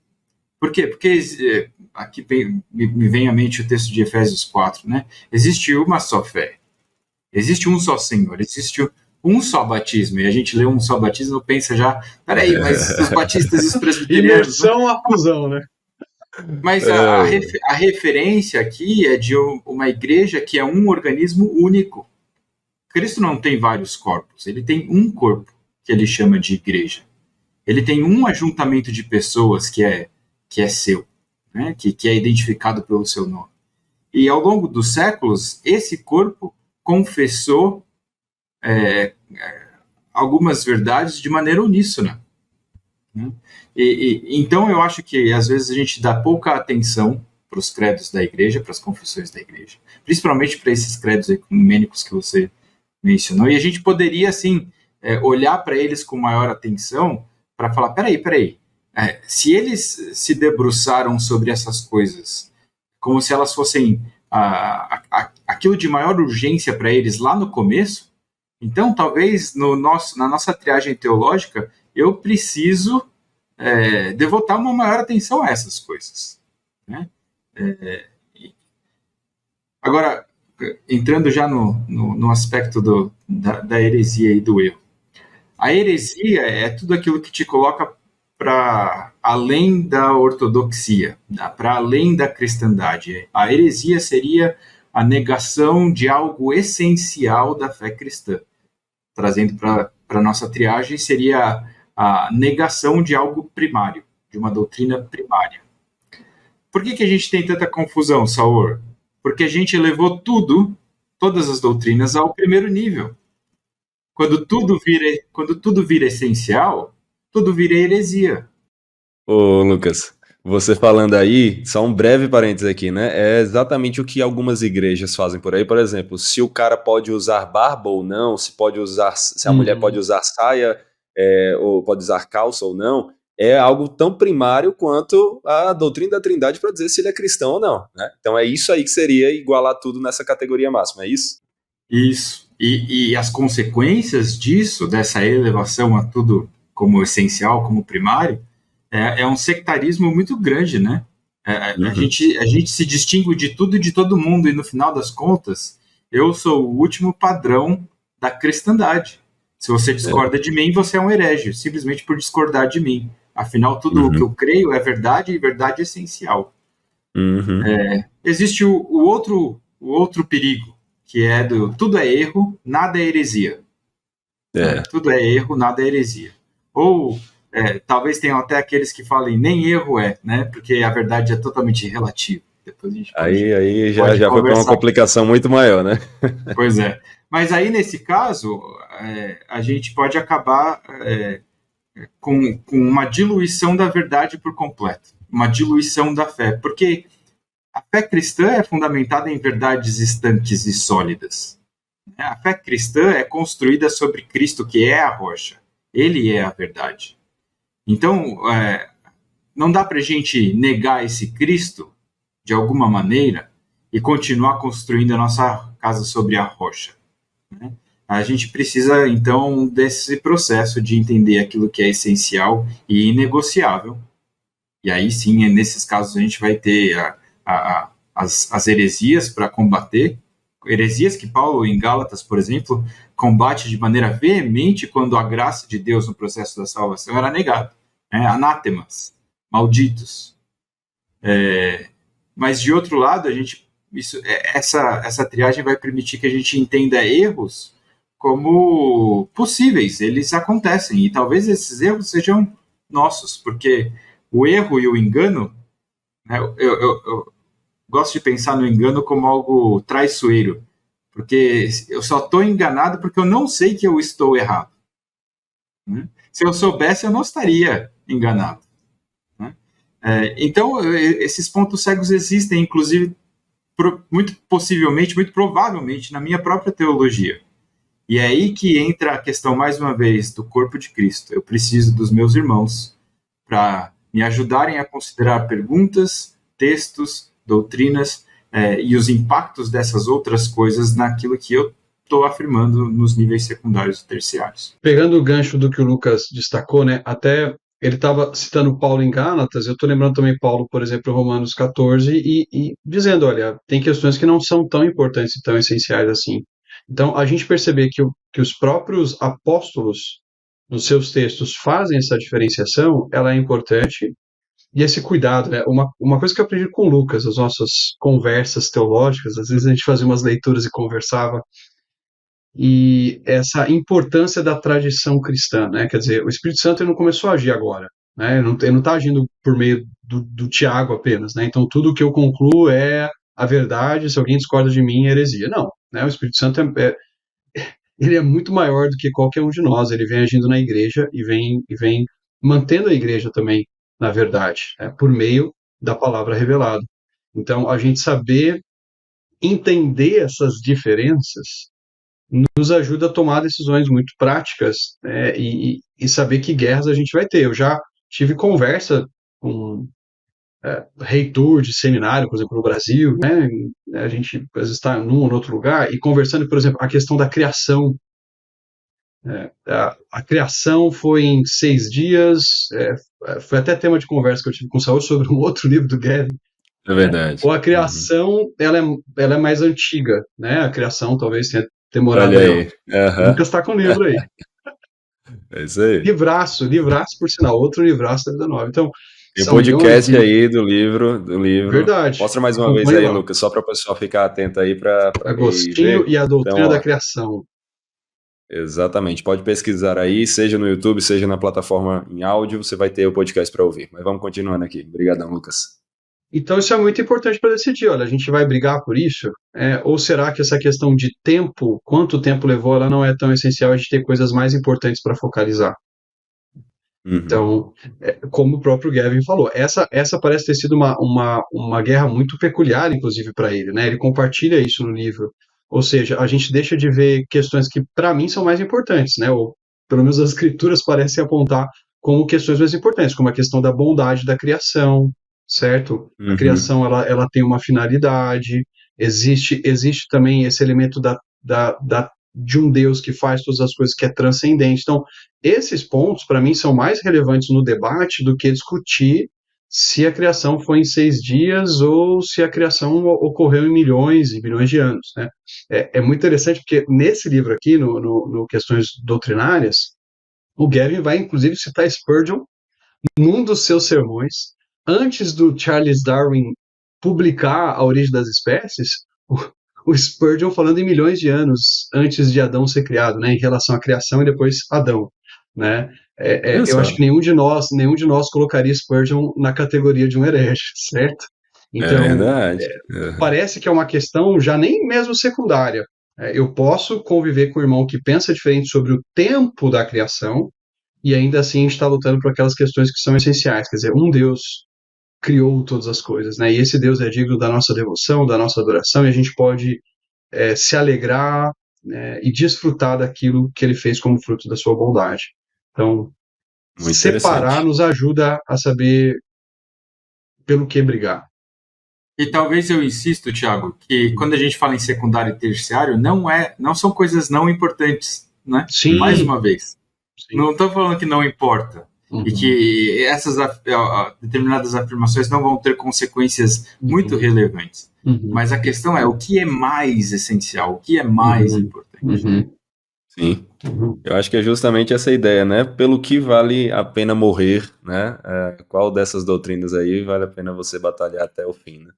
Por quê? Porque aqui me vem à mente o texto de Efésios 4, né? Existe uma só fé, existe um só Senhor, existe um só batismo, e a gente lê um só batismo e pensa já, peraí, mas os batistas e os presbiterianos... Imersão à fusão, né? Mas a referência aqui é de uma igreja que é um organismo único. Cristo não tem vários corpos, ele tem um corpo, que ele chama de igreja. Ele tem um ajuntamento de pessoas que é seu, né? que é identificado pelo seu nome. E ao longo dos séculos, esse corpo confessou algumas verdades de maneira uníssona. Né? Então, eu acho que, às vezes, a gente dá pouca atenção para os credos da igreja, para as confissões da igreja, principalmente para esses credos ecumênicos que você mencionou, e a gente poderia, assim, olhar para eles com maior atenção para falar, peraí, se eles se debruçaram sobre essas coisas como se elas fossem aquilo de maior urgência para eles lá no começo, então talvez na nossa triagem teológica eu preciso devotar uma maior atenção a essas coisas. Né? Agora, entrando já no aspecto da heresia e do erro. A heresia é tudo aquilo que te coloca para além da ortodoxia, para além da cristandade. A heresia seria a negação de algo essencial da fé cristã. Trazendo para a nossa triagem, seria a negação de algo primário, de uma doutrina primária. Por que a gente tem tanta confusão, Saor? Porque a gente levou todas as doutrinas ao primeiro nível. Quando tudo vira essencial, tudo vira heresia. Ô, Lucas, você falando aí, só um breve parênteses aqui, né? É exatamente o que algumas igrejas fazem por aí. Por exemplo, se o cara pode usar barba ou não, se a mulher pode usar saia, ou pode usar calça ou não, é algo tão primário quanto a doutrina da Trindade para dizer se ele é cristão ou não, né? Então é isso aí que seria igualar tudo nessa categoria máxima, é isso? Isso. E as consequências disso, dessa elevação a tudo como essencial, como primário, é um sectarismo muito grande, né? A gente se distingue de tudo e de todo mundo, e no final das contas, eu sou o último padrão da cristandade. Se você discorda de mim, você é um herege, simplesmente por discordar de mim. Afinal, tudo o que eu creio é verdade e verdade essencial. Existe o outro perigo, que é tudo é erro, nada é heresia. Tudo é erro, nada é heresia. Ou talvez tenham até aqueles que falem nem erro né? Porque a verdade é totalmente relativa. Depois a gente Aí pode já foi para uma complicação muito maior, né? Pois é. Mas aí, nesse caso, a gente pode acabar com uma diluição da verdade por completo, uma diluição da fé, porque a fé cristã é fundamentada em verdades estanques e sólidas. A fé cristã é construída sobre Cristo, que é a rocha. Ele é a verdade. Então, não dá para a gente negar esse Cristo de alguma maneira e continuar construindo a nossa casa sobre a rocha, né? A gente precisa, então, desse processo de entender aquilo que é essencial e inegociável. E aí, sim, nesses casos, a gente vai ter as heresias para combater, heresias que Paulo, em Gálatas, por exemplo, combate de maneira veemente quando a graça de Deus no processo da salvação era negada, né? Anátemas, malditos. Mas, de outro lado, essa triagem vai permitir que a gente entenda erros como possíveis, eles acontecem, e talvez esses erros sejam nossos, porque o erro e o engano, né, eu gosto de pensar no engano como algo traiçoeiro, porque eu só estou enganado porque eu não sei que eu estou errado, né? Se eu soubesse, eu não estaria enganado, né? Então, esses pontos cegos existem, inclusive, muito possivelmente, muito provavelmente, na minha própria teologia. E é aí que entra a questão, mais uma vez, do corpo de Cristo. Eu preciso dos meus irmãos para me ajudarem a considerar perguntas, textos, doutrinas e os impactos dessas outras coisas naquilo que eu estou afirmando nos níveis secundários e terciários. Pegando o gancho do que o Lucas destacou, né, até ele estava citando Paulo em Gálatas, eu estou lembrando também Paulo, por exemplo, em Romanos 14, e dizendo, olha, tem questões que não são tão importantes e tão essenciais assim. Então, a gente perceber que os próprios apóstolos, nos seus textos, fazem essa diferenciação, ela é importante, e esse cuidado, né? Uma coisa que eu aprendi com o Lucas, as nossas conversas teológicas, às vezes a gente fazia umas leituras e conversava, e essa importância da tradição cristã, né? Quer dizer, o Espírito Santo ele não começou a agir agora, né? Ele não está agindo por meio do Tiago apenas, né? Então, tudo que eu concluo é a verdade, se alguém discorda de mim, é heresia. Não, né? O Espírito Santo ele é muito maior do que qualquer um de nós. Ele vem agindo na igreja e vem mantendo a igreja também na verdade, né, por meio da palavra revelada. Então, a gente saber entender essas diferenças nos ajuda a tomar decisões muito práticas, né, e saber que guerras a gente vai ter. Eu já tive conversa com reitor de seminário, por exemplo, no Brasil, né, a gente às vezes está num ou outro lugar e conversando, por exemplo, a questão da criação. A criação foi em 6 dias, foi até tema de conversa que eu tive com o Saul sobre um outro livro do Gavin. É verdade. Ou a criação, ela é mais antiga, né? A criação talvez tenha demorado. Olha aí. O Lucas está com o livro aí. É isso aí. Livraço, por sinal, outro livraço da Vida Nova. Então, tem podcast aí do livro. Verdade. Mostra mais uma vez aí, lá, Lucas, só para o pessoal ficar atento aí para Agostinho e a Doutrina então, da Criação. Exatamente, pode pesquisar aí, seja no YouTube, seja na plataforma em áudio, você vai ter o podcast para ouvir. Mas vamos continuando aqui. Obrigadão, Lucas. Então isso é muito importante para decidir, olha, a gente vai brigar por isso? Ou será que essa questão de tempo, quanto tempo levou, ela não é tão essencial, a gente ter coisas mais importantes para focalizar? Uhum. Então, como o próprio Gavin falou, essa parece ter sido uma guerra muito peculiar, inclusive, para ele, né? Ele compartilha isso no livro. Ou seja, a gente deixa de ver questões que, para mim, são mais importantes, né? Ou, pelo menos, as escrituras parecem apontar como questões mais importantes, como a questão da bondade da criação, certo? Uhum. A criação, ela tem uma finalidade, existe também esse elemento de um Deus que faz todas as coisas, que é transcendente. Então, esses pontos, para mim, são mais relevantes no debate do que discutir se a criação foi em 6 dias ou se a criação ocorreu em milhões e bilhões de anos, né? É muito interessante porque nesse livro aqui, no Questões Doutrinárias, o Gavin vai, inclusive, citar Spurgeon num dos seus sermões, antes do Charles Darwin publicar A Origem das Espécies, o Spurgeon falando em milhões de anos antes de Adão ser criado, né, em relação à criação e depois Adão, né? Eu acho que nenhum de nós colocaria Spurgeon na categoria de um herege, certo? Então, é verdade. Parece que é uma questão já nem mesmo secundária. Eu posso conviver com um irmão que pensa diferente sobre o tempo da criação e ainda assim a gente está lutando por aquelas questões que são essenciais. Quer dizer, um Deus criou todas as coisas, né? E esse Deus é digno da nossa devoção, da nossa adoração, e a gente pode se alegrar, né, e desfrutar daquilo que ele fez como fruto da sua bondade. Então, muito separar nos ajuda a saber pelo que brigar. E talvez eu insisto, Thiago, que quando a gente fala em secundário e terciário, não são coisas não importantes, né? Sim. Mais uma vez. Sim. Não estou falando que não importa. E que essas determinadas afirmações não vão ter consequências muito relevantes. Mas a questão é o que é mais essencial, o que é mais importante. Sim, eu acho que é justamente essa ideia, né? Pelo que vale a pena morrer, né? Qual dessas doutrinas aí vale a pena você batalhar até o fim, né?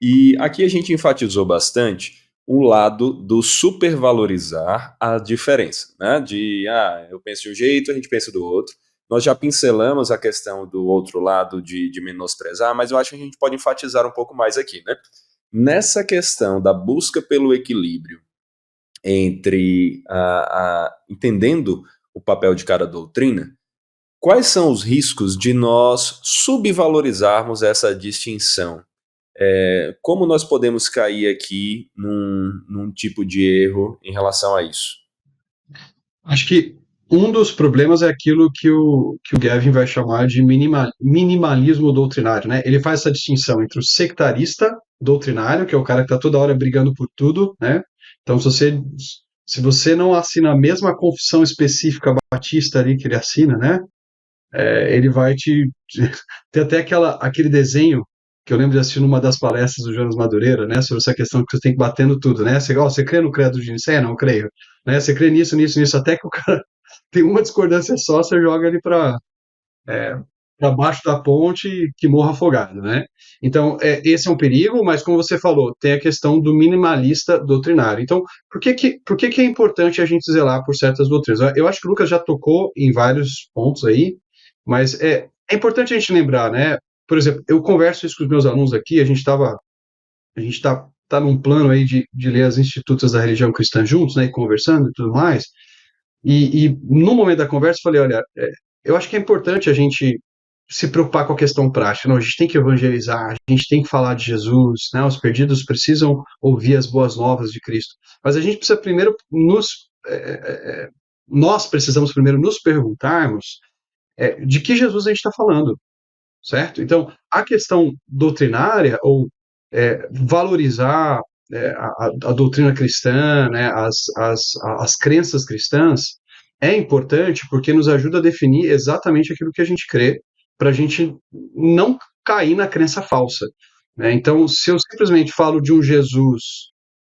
E aqui a gente enfatizou bastante o lado do supervalorizar a diferença, né? Eu penso de um jeito, a gente pensa do outro. Nós já pincelamos a questão do outro lado de menosprezar, mas eu acho que a gente pode enfatizar um pouco mais aqui, né? Nessa questão da busca pelo equilíbrio entre entendendo o papel de cada doutrina, quais são os riscos de nós subvalorizarmos essa distinção? Como nós podemos cair aqui num tipo de erro em relação a isso? Acho que um dos problemas é aquilo que o Gavin vai chamar de minimalismo doutrinário, né? Ele faz essa distinção entre o sectarista doutrinário, que é o cara que está toda hora brigando por tudo, né? Então, se você não assina a mesma confissão específica batista ali que ele assina, né? Ele vai Tem até aquele desenho que eu lembro de assistir numa das palestras do Jonas Madureira, né? Sobre essa questão que você tem que bater no tudo, né? Você crê no credo de Nicéia? Não creio. Né? Você crê nisso, nisso, nisso, até que o cara tem uma discordância só, você joga ele para baixo da ponte e que morra afogado, né? Então, esse é um perigo, mas como você falou, tem a questão do minimalista doutrinário. Então, por que é importante a gente zelar por certas doutrinas? Eu acho que o Lucas já tocou em vários pontos aí, mas é importante a gente lembrar, né? Por exemplo, eu converso isso com os meus alunos aqui, a gente tá num plano aí de ler as Institutas da Religião Cristã juntos, né, e conversando e tudo mais, e no momento da conversa eu falei, olha, eu acho que é importante a gente se preocupar com a questão prática, não, a gente tem que evangelizar, a gente tem que falar de Jesus, né, os perdidos precisam ouvir as boas novas de Cristo, mas a gente precisa primeiro nós precisamos primeiro nos perguntarmos de que Jesus a gente está falando, certo? Então, a questão doutrinária, ou valorizar a doutrina cristã, né, as crenças cristãs, é importante porque nos ajuda a definir exatamente aquilo que a gente crê, para a gente não cair na crença falsa. Né? Então, se eu simplesmente falo de um Jesus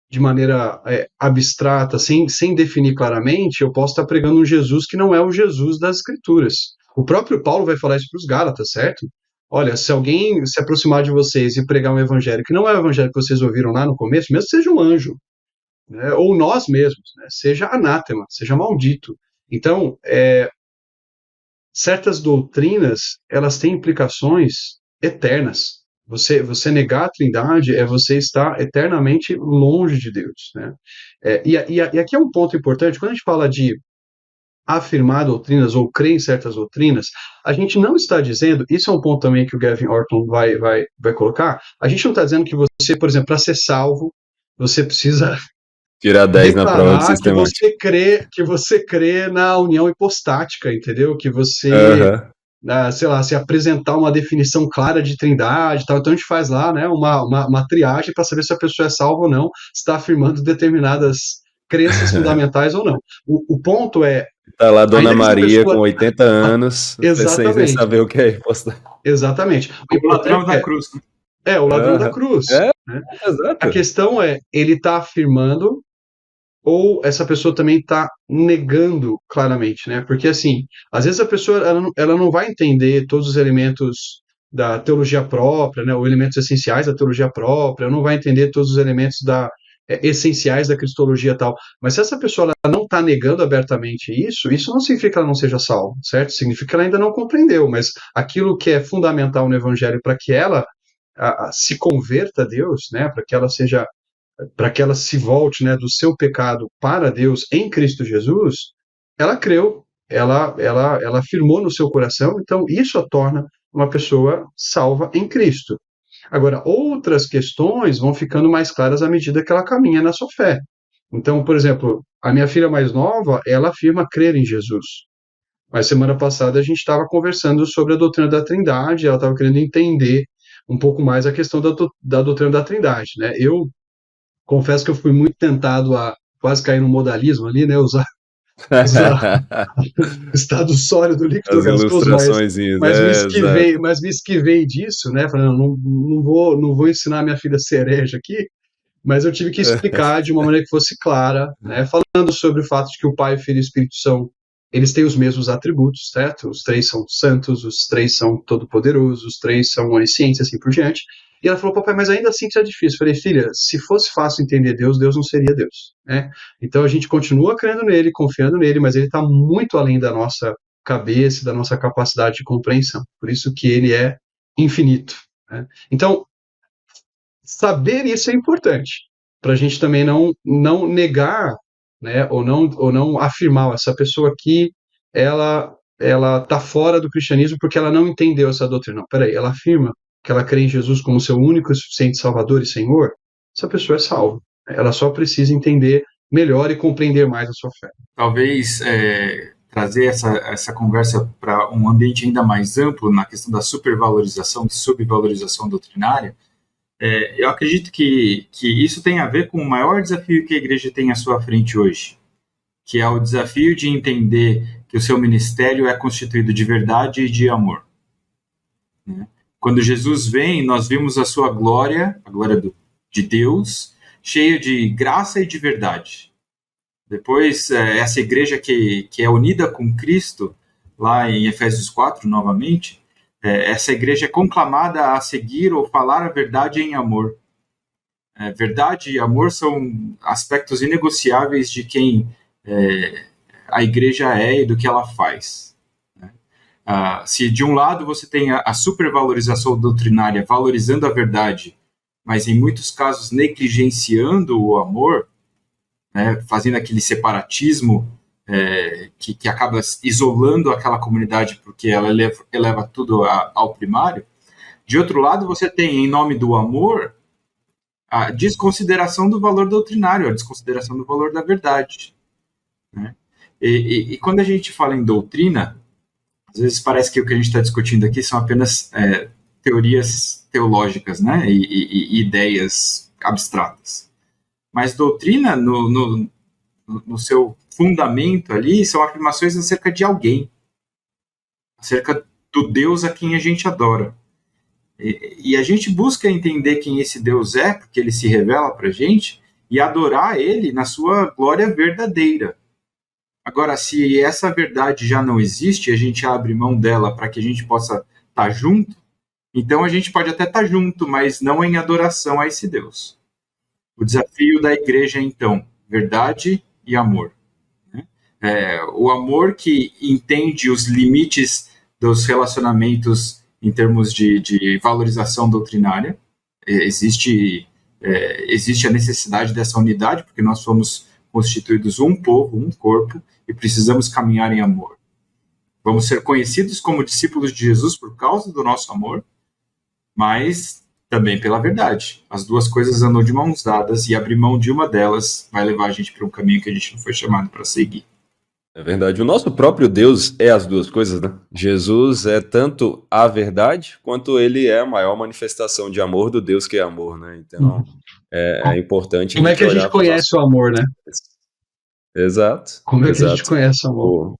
de maneira abstrata, sem definir claramente, eu posso estar pregando um Jesus que não é o Jesus das Escrituras. O próprio Paulo vai falar isso para os Gálatas, certo? Olha, se alguém se aproximar de vocês e pregar um evangelho que não é o evangelho que vocês ouviram lá no começo, mesmo que seja um anjo, né, ou nós mesmos, né, seja anátema, seja maldito. Então, certas doutrinas, elas têm implicações eternas. Você negar a Trindade é você estar eternamente longe de Deus. Né? E aqui é um ponto importante, quando a gente fala de afirmar doutrinas ou crer em certas doutrinas, a gente não está dizendo, isso é um ponto também que o Gavin Ortlund vai colocar, a gente não está dizendo que você, por exemplo, para ser salvo, você precisa tirar 10 na prova de declarar sistemática. que você crê na união hipostática, entendeu? Que você, sei lá, se apresentar uma definição clara de trindade e tal. Então a gente faz lá, né, uma triagem para saber se a pessoa é salva ou não, se está afirmando determinadas crenças fundamentais ou não. O ponto é... Tá lá Dona Maria pessoa... com 80 anos, sem saber o que é hipostase. Exatamente. O ladrão da cruz. O ladrão da cruz. Né? Exato. A questão é, ele está afirmando ou essa pessoa também está negando claramente, né? Porque, assim, às vezes a pessoa ela não vai entender todos os elementos da teologia própria, né? Ou elementos essenciais da teologia própria, não vai entender todos os elementos essenciais da cristologia e tal. Mas se essa pessoa ela não está negando abertamente isso não significa que ela não seja salva, certo? Significa que ela ainda não compreendeu, mas aquilo que é fundamental no evangelho para que ela se converta a Deus, né? Para que ela se volte, né, do seu pecado para Deus em Cristo Jesus, ela creu, ela afirmou no seu coração, então isso a torna uma pessoa salva em Cristo. Agora, outras questões vão ficando mais claras à medida que ela caminha na sua fé. Então, por exemplo, a minha filha mais nova, ela afirma crer em Jesus. Mas semana passada a gente estava conversando sobre a doutrina da Trindade, ela estava querendo entender um pouco mais a questão da doutrina da Trindade, né? Eu confesso que eu fui muito tentado a quase cair no modalismo ali, né? Usar estado sólido, líquido, As gasoso, ilustrações, exato. mas me esquivei disso, né? Falando, não vou ensinar minha filha a ser herege aqui, mas eu tive que explicar de uma maneira que fosse clara, né? Falando sobre o fato de que o Pai, o Filho e o Espírito eles têm os mesmos atributos, certo? Os três são santos, os três são todo-poderosos, os três são oniscientes, assim por diante. E ela falou, papai, mas ainda assim isso é difícil. Eu falei, filha, se fosse fácil entender Deus, Deus não seria Deus, né? Então a gente continua crendo nele, confiando nele, mas ele está muito além da nossa cabeça, da nossa capacidade de compreensão. Por isso que ele é infinito, né? Então, saber isso é importante, para a gente também não negar, né, ou não afirmar essa pessoa aqui, ela está fora do cristianismo porque ela não entendeu essa doutrina. Não, peraí, ela afirma que ela crê em Jesus como seu único e suficiente Salvador e Senhor, essa pessoa é salva. Ela só precisa entender melhor e compreender mais a sua fé. Talvez trazer essa conversa para um ambiente ainda mais amplo na questão da supervalorização e subvalorização doutrinária. Eu acredito que isso tem a ver com o maior desafio que a igreja tem à sua frente hoje, que é o desafio de entender que o seu ministério é constituído de verdade e de amor. Né? Quando Jesus vem, nós vimos a sua glória, a glória de Deus, cheia de graça e de verdade. Depois, essa igreja que é unida com Cristo, lá em Efésios 4, novamente, essa igreja é conclamada a seguir ou falar a verdade em amor. Verdade e amor são aspectos inegociáveis de quem a igreja é e do que ela faz. Né? Se de um lado você tem a supervalorização doutrinária valorizando a verdade, mas em muitos casos negligenciando o amor, né, fazendo aquele separatismo que acaba isolando aquela comunidade porque ela eleva tudo ao primário. De outro lado, você tem, em nome do amor, a desconsideração do valor doutrinário, a desconsideração do valor da verdade. Né? E quando a gente fala em doutrina, às vezes parece que o que a gente está discutindo aqui são apenas teorias teológicas, né, e ideias abstratas. Mas doutrina, no seu fundamento ali, são afirmações acerca de alguém, acerca do Deus a quem a gente adora. E a gente busca entender quem esse Deus é, porque ele se revela para a gente, e adorar ele na sua glória verdadeira. Agora, se essa verdade já não existe, a gente abre mão dela para que a gente possa estar junto, então a gente pode até estar junto, mas não em adoração a esse Deus. O desafio da igreja é, então, verdade e amor. O amor que entende os limites dos relacionamentos em termos de valorização doutrinária. Existe a necessidade dessa unidade, porque nós fomos constituídos um povo, um corpo, e precisamos caminhar em amor. Vamos ser conhecidos como discípulos de Jesus por causa do nosso amor, mas também pela verdade. As duas coisas andam de mãos dadas, e abrir mão de uma delas vai levar a gente para um caminho que a gente não foi chamado para seguir. É verdade. O nosso próprio Deus é as duas coisas, né? Jesus é tanto a verdade, quanto ele é a maior manifestação de amor do Deus que é amor, né? Então, é importante Como é que a gente conhece o amor, né? Exato. Como é que a gente conhece o amor?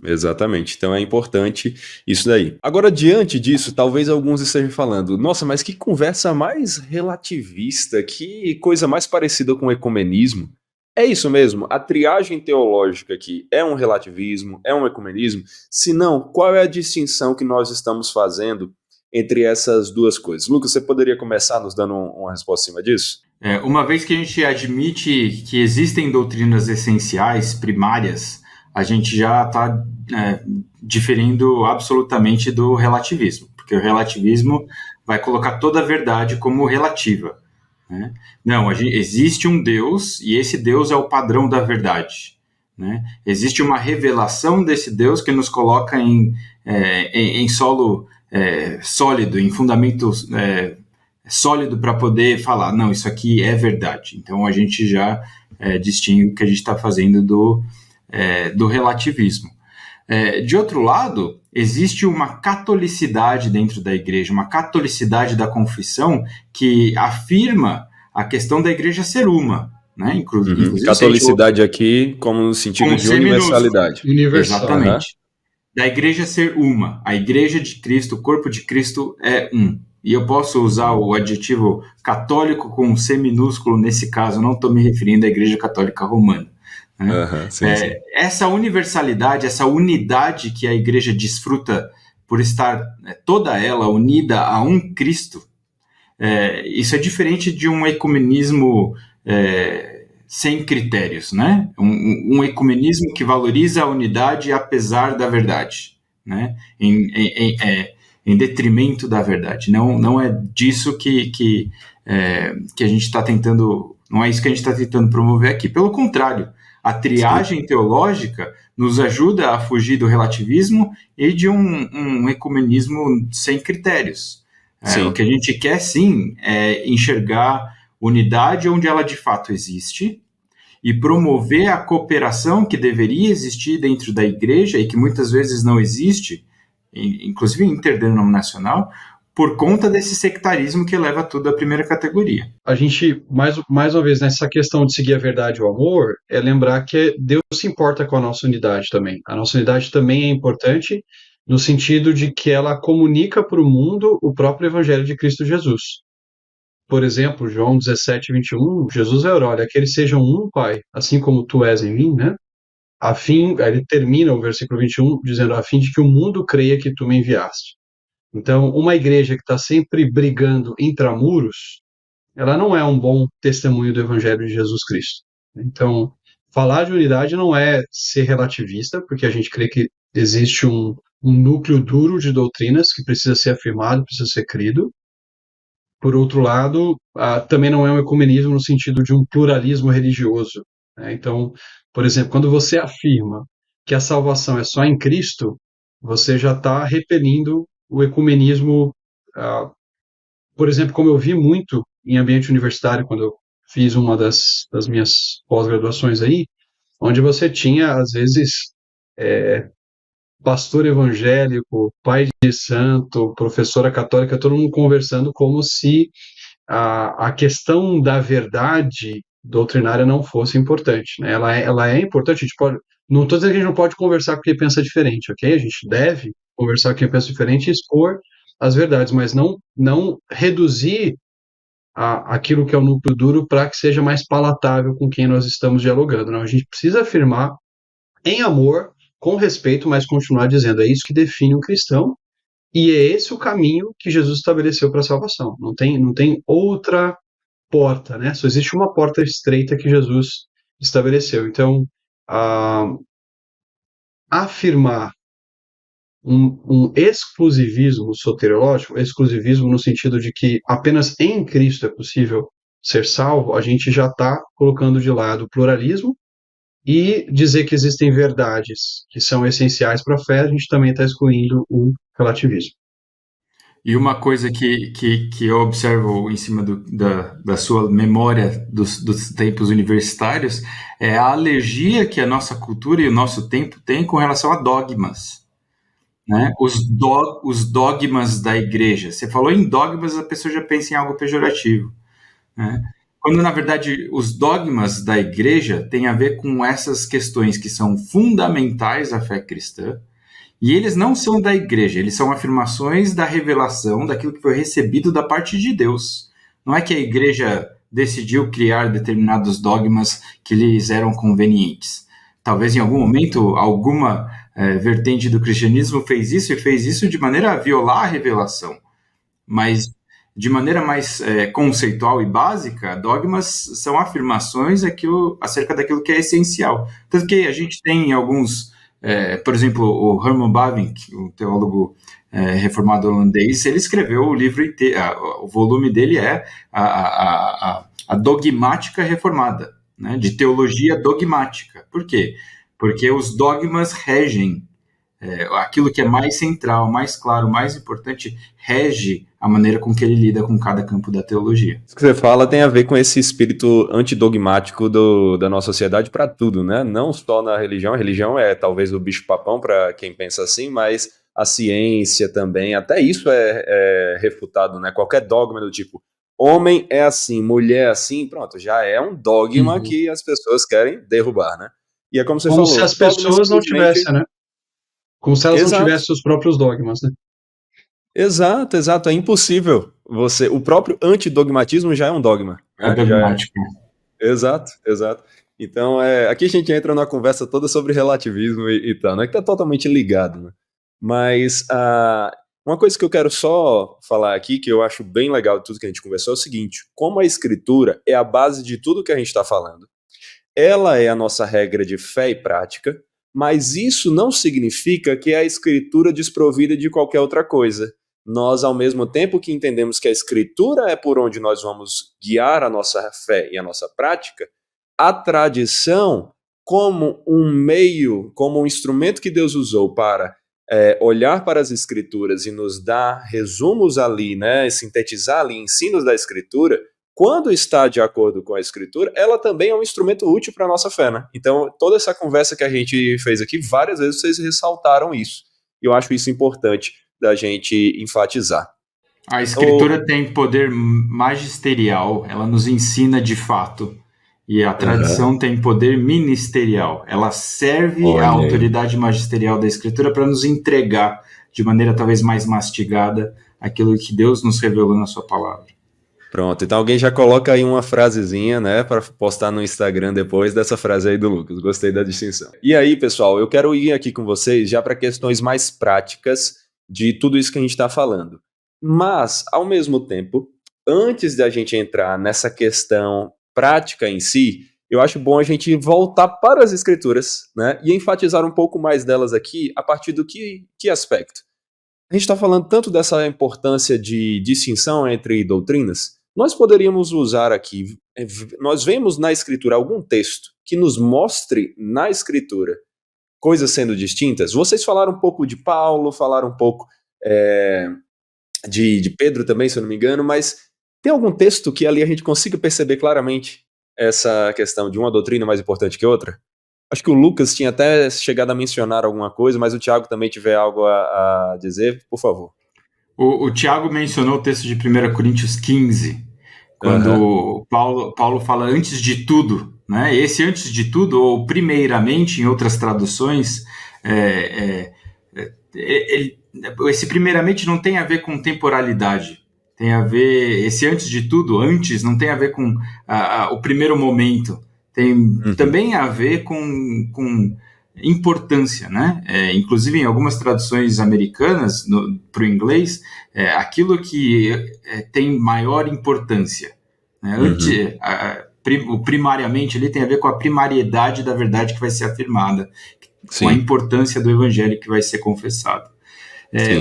Exatamente. Então é importante isso daí. Agora, diante disso, talvez alguns estejam falando, nossa, mas que conversa mais relativista, que coisa mais parecida com o ecumenismo. É isso mesmo, a triagem teológica aqui é um relativismo, é um ecumenismo? Se não, qual é a distinção que nós estamos fazendo entre essas duas coisas? Lucas, você poderia começar nos dando uma resposta em cima disso? Uma vez que a gente admite que existem doutrinas essenciais, primárias, a gente já está diferindo absolutamente do relativismo, porque o relativismo vai colocar toda a verdade como relativa. Né? Não, existe um Deus, e esse Deus é o padrão da verdade. Né? Existe uma revelação desse Deus que nos coloca em solo sólido, em fundamento sólido para poder falar, não, isso aqui é verdade. Então a gente já distingue o que a gente está fazendo do relativismo. De outro lado, existe uma catolicidade dentro da igreja, uma catolicidade da confissão que afirma a questão da igreja ser uma, né? Inclusive, Catolicidade aqui como no sentido de universalidade. Universal. Exatamente. Da igreja ser uma. A igreja de Cristo, o corpo de Cristo é um. E eu posso usar o adjetivo católico com C minúsculo nesse caso, não estou me referindo à igreja católica romana. Né? Sim. Essa universalidade, essa unidade que a igreja desfruta por estar toda ela unida a um Cristo, isso é diferente de um ecumenismo sem critérios, né? Um ecumenismo que valoriza a unidade apesar da verdade, né? Em detrimento da verdade. Não é disso que a gente está tentando, não é isso que a gente está tentando promover aqui. Pelo contrário, a triagem teológica nos ajuda a fugir do relativismo e de um ecumenismo sem critérios. O que a gente quer, sim, é enxergar unidade onde ela de fato existe e promover a cooperação que deveria existir dentro da igreja e que muitas vezes não existe, inclusive interdenominacional, por conta desse sectarismo que leva tudo à primeira categoria. A gente, mais uma vez, nessa questão de seguir a verdade e o amor, é lembrar que Deus se importa com a nossa unidade também. A nossa unidade também é importante no sentido de que ela comunica para o mundo o próprio Evangelho de Cristo Jesus. Por exemplo, João 17:21, Jesus vai orar, olha, que eles sejam um, Pai, assim como tu és em mim, né? Aí ele termina o versículo 21 dizendo, a fim de que o mundo creia que tu me enviaste. Então, uma igreja que está sempre brigando intramuros, ela não é um bom testemunho do Evangelho de Jesus Cristo. Então, falar de unidade não é ser relativista, porque a gente crê que existe um núcleo duro de doutrinas que precisa ser afirmado, precisa ser crido. Por outro lado, também não é um ecumenismo no sentido de um pluralismo religioso. Né? Então, por exemplo, quando você afirma que a salvação é só em Cristo, você já está repelindo o ecumenismo. Por exemplo, como eu vi muito em ambiente universitário, quando eu fiz uma das minhas pós-graduações aí, onde você tinha, às vezes, pastor evangélico, pai de santo, professora católica, todo mundo conversando como se a questão da verdade doutrinária não fosse importante. Né? Ela é importante, a gente pode, não estou dizendo que a gente não pode conversar com quem pensa diferente, ok? A gente deve conversar com quem pensa diferente e expor as verdades, mas não reduzir aquilo que é o núcleo duro para que seja mais palatável com quem nós estamos dialogando. Não? A gente precisa afirmar em amor, com respeito, mas continuar dizendo, é isso que define um cristão, e é esse o caminho que Jesus estabeleceu para a salvação. Não tem outra porta, né? Só existe uma porta estreita que Jesus estabeleceu. Então, afirmar um exclusivismo soteriológico, exclusivismo no sentido de que apenas em Cristo é possível ser salvo, a gente já está colocando de lado o pluralismo, e dizer que existem verdades que são essenciais para a fé, a gente também está excluindo o relativismo. E uma coisa que eu observo em cima da sua memória dos tempos universitários é a alergia que a nossa cultura e o nosso tempo tem com relação a dogmas. Né? Os dogmas da igreja. Você falou em dogmas, a pessoa já pensa em algo pejorativo. Né? Quando, na verdade, os dogmas da igreja têm a ver com essas questões que são fundamentais à fé cristã, e eles não são da igreja, eles são afirmações da revelação, daquilo que foi recebido da parte de Deus. Não é que a igreja decidiu criar determinados dogmas que lhes eram convenientes. Talvez em algum momento alguma vertente do cristianismo fez isso, e fez isso de maneira a violar a revelação. Mas de maneira mais conceitual e básica, dogmas são afirmações acerca daquilo que é essencial. Tanto que a gente tem alguns, por exemplo, o Herman Bavinck, o teólogo reformado holandês, ele escreveu o livro inteiro, o volume dele é a Dogmática Reformada, né, de teologia dogmática. Por quê? Porque os dogmas regem aquilo que é mais central, mais claro, mais importante, rege a maneira com que ele lida com cada campo da teologia. Isso que você fala tem a ver com esse espírito antidogmático da nossa sociedade para tudo, né? Não só na religião, a religião é talvez o bicho-papão para quem pensa assim, mas a ciência também, até isso é refutado, né? Qualquer dogma do tipo, homem é assim, mulher é assim, pronto, já é um dogma que as pessoas querem derrubar, né? E é como você Como falou, se as pessoas não tivessem, né? Como se elas não tivessem seus próprios dogmas, né? Exato, é impossível. O próprio antidogmatismo já é um dogma. É dogmático. Exato. Então, aqui a gente entra numa conversa toda sobre relativismo e tal, né? Que tá totalmente ligado, né? Mas uma coisa que eu quero só falar aqui, que eu acho bem legal de tudo que a gente conversou, é o seguinte: como a escritura é a base de tudo que a gente está falando, ela é a nossa regra de fé e prática, mas isso não significa que é a escritura desprovida de qualquer outra coisa. Nós, ao mesmo tempo que entendemos que a escritura é por onde nós vamos guiar a nossa fé e a nossa prática, a tradição, como um meio, como um instrumento que Deus usou para olhar para as escrituras e nos dar resumos ali, né, sintetizar ali ensinos da escritura, quando está de acordo com a escritura, ela também é um instrumento útil para a nossa fé, né? Então, toda essa conversa que a gente fez aqui, várias vezes vocês ressaltaram isso. E eu acho isso importante da gente enfatizar. A escritura tem poder magisterial, ela nos ensina de fato. E a tradição tem poder ministerial. Ela serve à autoridade magisterial da escritura para nos entregar de maneira talvez mais mastigada aquilo que Deus nos revelou na sua palavra. Pronto, então alguém já coloca aí uma frasezinha, né, para postar no Instagram depois dessa frase aí do Lucas. Gostei da distinção. E aí, pessoal, eu quero ir aqui com vocês já para questões mais práticas de tudo isso que a gente está falando. Mas, ao mesmo tempo, antes da gente entrar nessa questão prática em si, eu acho bom a gente voltar para as escrituras, né, e enfatizar um pouco mais delas aqui a partir do que aspecto. A gente está falando tanto dessa importância de distinção entre doutrinas. Nós poderíamos usar aqui, nós vemos na escritura algum texto que nos mostre na escritura coisas sendo distintas. Vocês falaram um pouco de Paulo, falaram um pouco de Pedro também, se eu não me engano, mas tem algum texto que ali a gente consiga perceber claramente essa questão de uma doutrina mais importante que outra? Acho que o Lucas tinha até chegado a mencionar alguma coisa, mas o Tiago também tiver algo a dizer, por favor. O Tiago mencionou o texto de 1 Coríntios 15, quando Paulo fala antes de tudo, né? Esse antes de tudo, ou primeiramente, em outras traduções, esse primeiramente não tem a ver com temporalidade, tem a ver, esse antes de tudo, antes, não tem a ver com o primeiro momento, tem também a ver com importância, né? Inclusive em algumas traduções americanas para o inglês, aquilo que tem maior importância, né? O primariamente ali tem a ver com a primariedade da verdade que vai ser afirmada, com a importância do evangelho que vai ser confessado.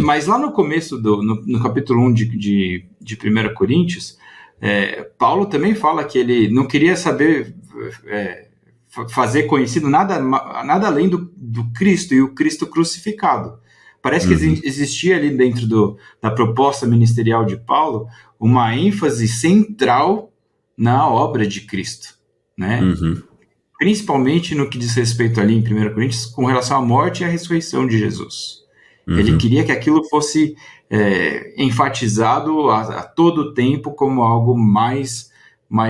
Mas lá no começo, no capítulo 1 de 1 Coríntios, Paulo também fala que ele não queria saber fazer conhecido nada além do Cristo e o Cristo crucificado. Parece que existia ali dentro da proposta ministerial de Paulo uma ênfase central na obra de Cristo, né? Principalmente no que diz respeito ali em 1 Coríntios com relação à morte e à ressurreição de Jesus. Ele queria que aquilo fosse enfatizado a todo tempo como algo mais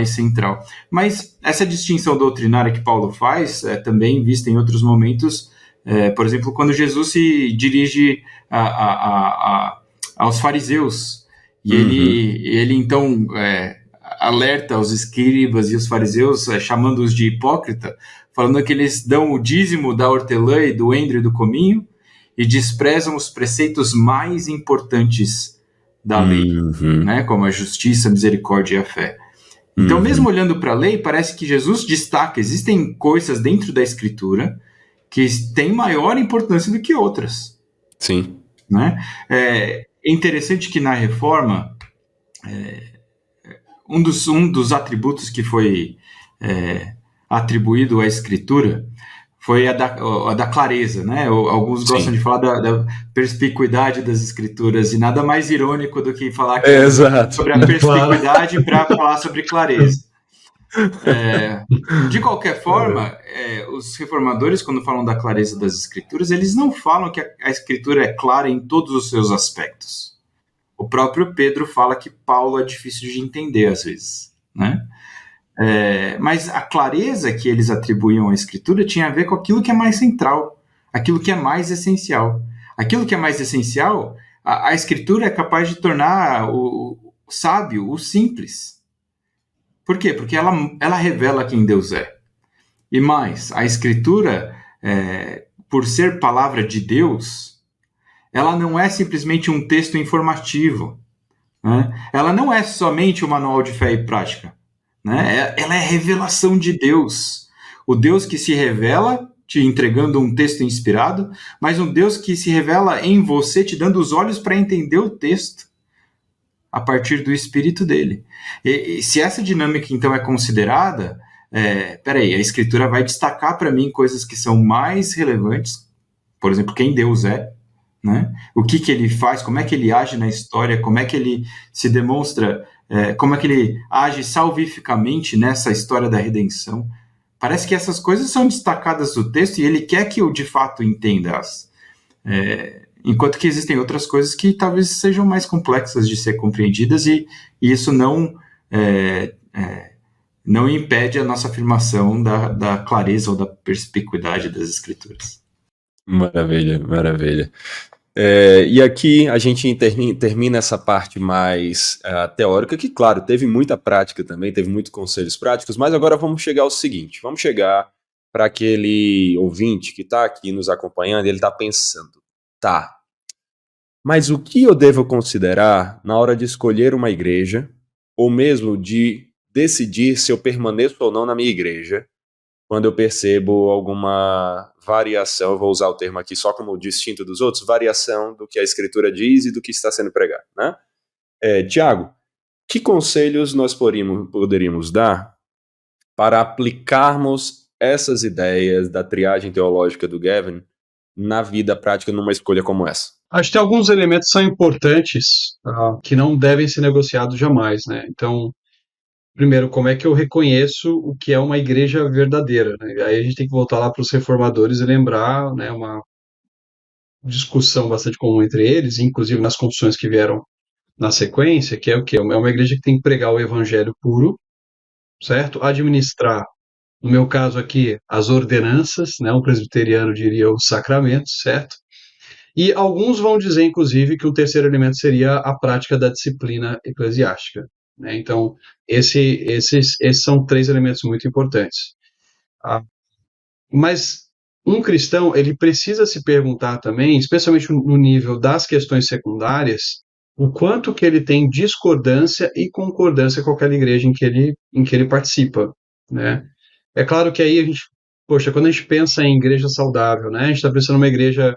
central. Mas essa distinção doutrinária que Paulo faz é também vista em outros momentos, por exemplo, quando Jesus se dirige aos fariseus, e ele então alerta os escribas e os fariseus, chamando-os de hipócrita, falando que eles dão o dízimo da hortelã e do endro e do cominho, e desprezam os preceitos mais importantes da lei, né, como a justiça, a misericórdia e a fé. Então, mesmo olhando para a lei, parece que Jesus destaca, existem coisas dentro da Escritura que têm maior importância do que outras. Sim. Né? É interessante que na Reforma, um dos atributos que foi atribuído à Escritura foi a da clareza, né? Alguns gostam Sim. de falar da perspicuidade das escrituras, e nada mais irônico do que falar que Exato. sobre a Claro. perspicuidade para falar sobre clareza. De qualquer forma, os reformadores, quando falam da clareza das escrituras, eles não falam que a escritura é clara em todos os seus aspectos. O próprio Pedro fala que Paulo é difícil de entender às vezes, né? Mas a clareza que eles atribuíam à escritura tinha a ver com aquilo que é mais central, aquilo que é mais essencial. Aquilo que é mais essencial, a escritura é capaz de tornar o sábio, o simples. Por quê? Porque ela revela quem Deus é. E mais, a escritura, por ser palavra de Deus, ela não é simplesmente um texto informativo, né? Ela não é somente um manual de fé e prática, né? Ela é revelação de Deus. O Deus que se revela te entregando um texto inspirado, mas um Deus que se revela em você, te dando os olhos para entender o texto a partir do Espírito dele. E se essa dinâmica, então, é considerada, peraí, a Escritura vai destacar para mim coisas que são mais relevantes, por exemplo, quem Deus é, né? O que ele faz, como é que ele age na história, como é que ele se demonstra, como é que ele age salvificamente nessa história da redenção. Parece que essas coisas são destacadas do texto e ele quer que eu, de fato, entenda-as. Enquanto que existem outras coisas que talvez sejam mais complexas de ser compreendidas e isso não impede a nossa afirmação da clareza ou da perspicuidade das Escrituras. Maravilha, maravilha. E aqui a gente termina essa parte mais teórica, que, claro, teve muita prática também, teve muitos conselhos práticos, mas agora vamos chegar ao seguinte, vamos chegar para aquele ouvinte que está aqui nos acompanhando e ele está pensando, tá, mas o que eu devo considerar na hora de escolher uma igreja, ou mesmo de decidir se eu permaneço ou não na minha igreja, quando eu percebo alguma variação, eu vou usar o termo aqui só como distinto dos outros, variação do que a Escritura diz e do que está sendo pregado, né? Tiago, que conselhos nós poderíamos dar para aplicarmos essas ideias da triagem teológica do Gavin na vida prática numa escolha como essa? Acho que alguns elementos são importantes, que não devem ser negociados jamais, né? Então, primeiro, como é que eu reconheço o que é uma igreja verdadeira, né? Aí a gente tem que voltar lá para os reformadores e lembrar, né, uma discussão bastante comum entre eles, inclusive nas confissões que vieram na sequência, que é o quê? É uma igreja que tem que pregar o evangelho puro, certo? Administrar, no meu caso aqui, as ordenanças, né? Um presbiteriano diria os sacramentos, certo? E alguns vão dizer, inclusive, que o terceiro elemento seria a prática da disciplina eclesiástica, né? Então, esses são três elementos muito importantes. Mas um cristão, ele precisa se perguntar também, especialmente no nível das questões secundárias, o quanto que ele tem discordância e concordância com aquela igreja em que ele participa, né? É claro que aí a gente, poxa, quando a gente pensa em igreja saudável, né? A gente está pensando numa igreja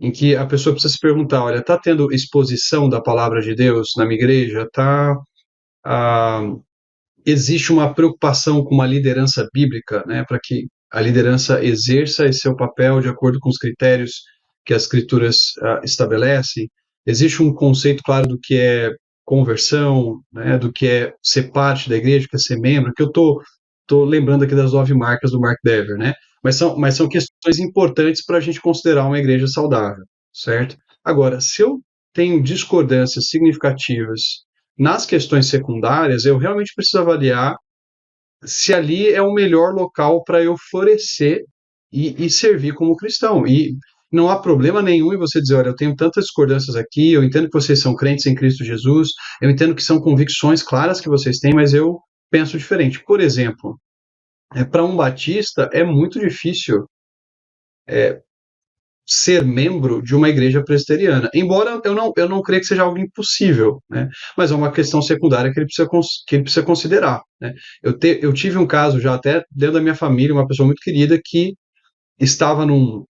em que a pessoa precisa se perguntar, olha, está tendo exposição da palavra de Deus na minha igreja? Ah, existe uma preocupação com uma liderança bíblica, né, para que a liderança exerça esse seu papel de acordo com os critérios que as escrituras estabelecem? Existe um conceito claro do que é conversão, né, do que é ser parte da igreja, que é ser membro, que eu tô lembrando aqui das 9 marcas do Mark Dever, né? Mas são questões importantes para a gente considerar uma igreja saudável, certo? Agora, se eu tenho discordâncias significativas nas questões secundárias, eu realmente preciso avaliar se ali é o melhor local para eu florescer e servir como cristão. E não há problema nenhum em você dizer, olha, eu tenho tantas discordâncias aqui, eu entendo que vocês são crentes em Cristo Jesus, eu entendo que são convicções claras que vocês têm, mas eu penso diferente. Por exemplo, para um batista é muito difícil ser membro de uma igreja presbiteriana, embora eu não creia que seja algo impossível, né? Mas é uma questão secundária que ele precisa considerar, né? Eu tive um caso já até dentro da minha família, uma pessoa muito querida que estava num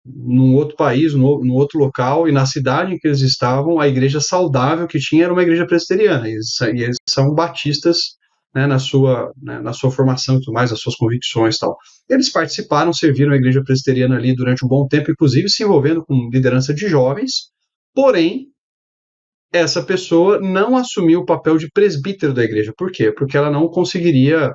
outro país, num outro local, e na cidade em que eles estavam, a igreja saudável que tinha era uma igreja presbiteriana, e eles são batistas, né, na sua formação e tudo mais, nas suas convicções e tal. Eles participaram, serviram a igreja presbiteriana ali durante um bom tempo, inclusive se envolvendo com liderança de jovens, porém, essa pessoa não assumiu o papel de presbítero da igreja. Por quê? Porque ela não conseguiria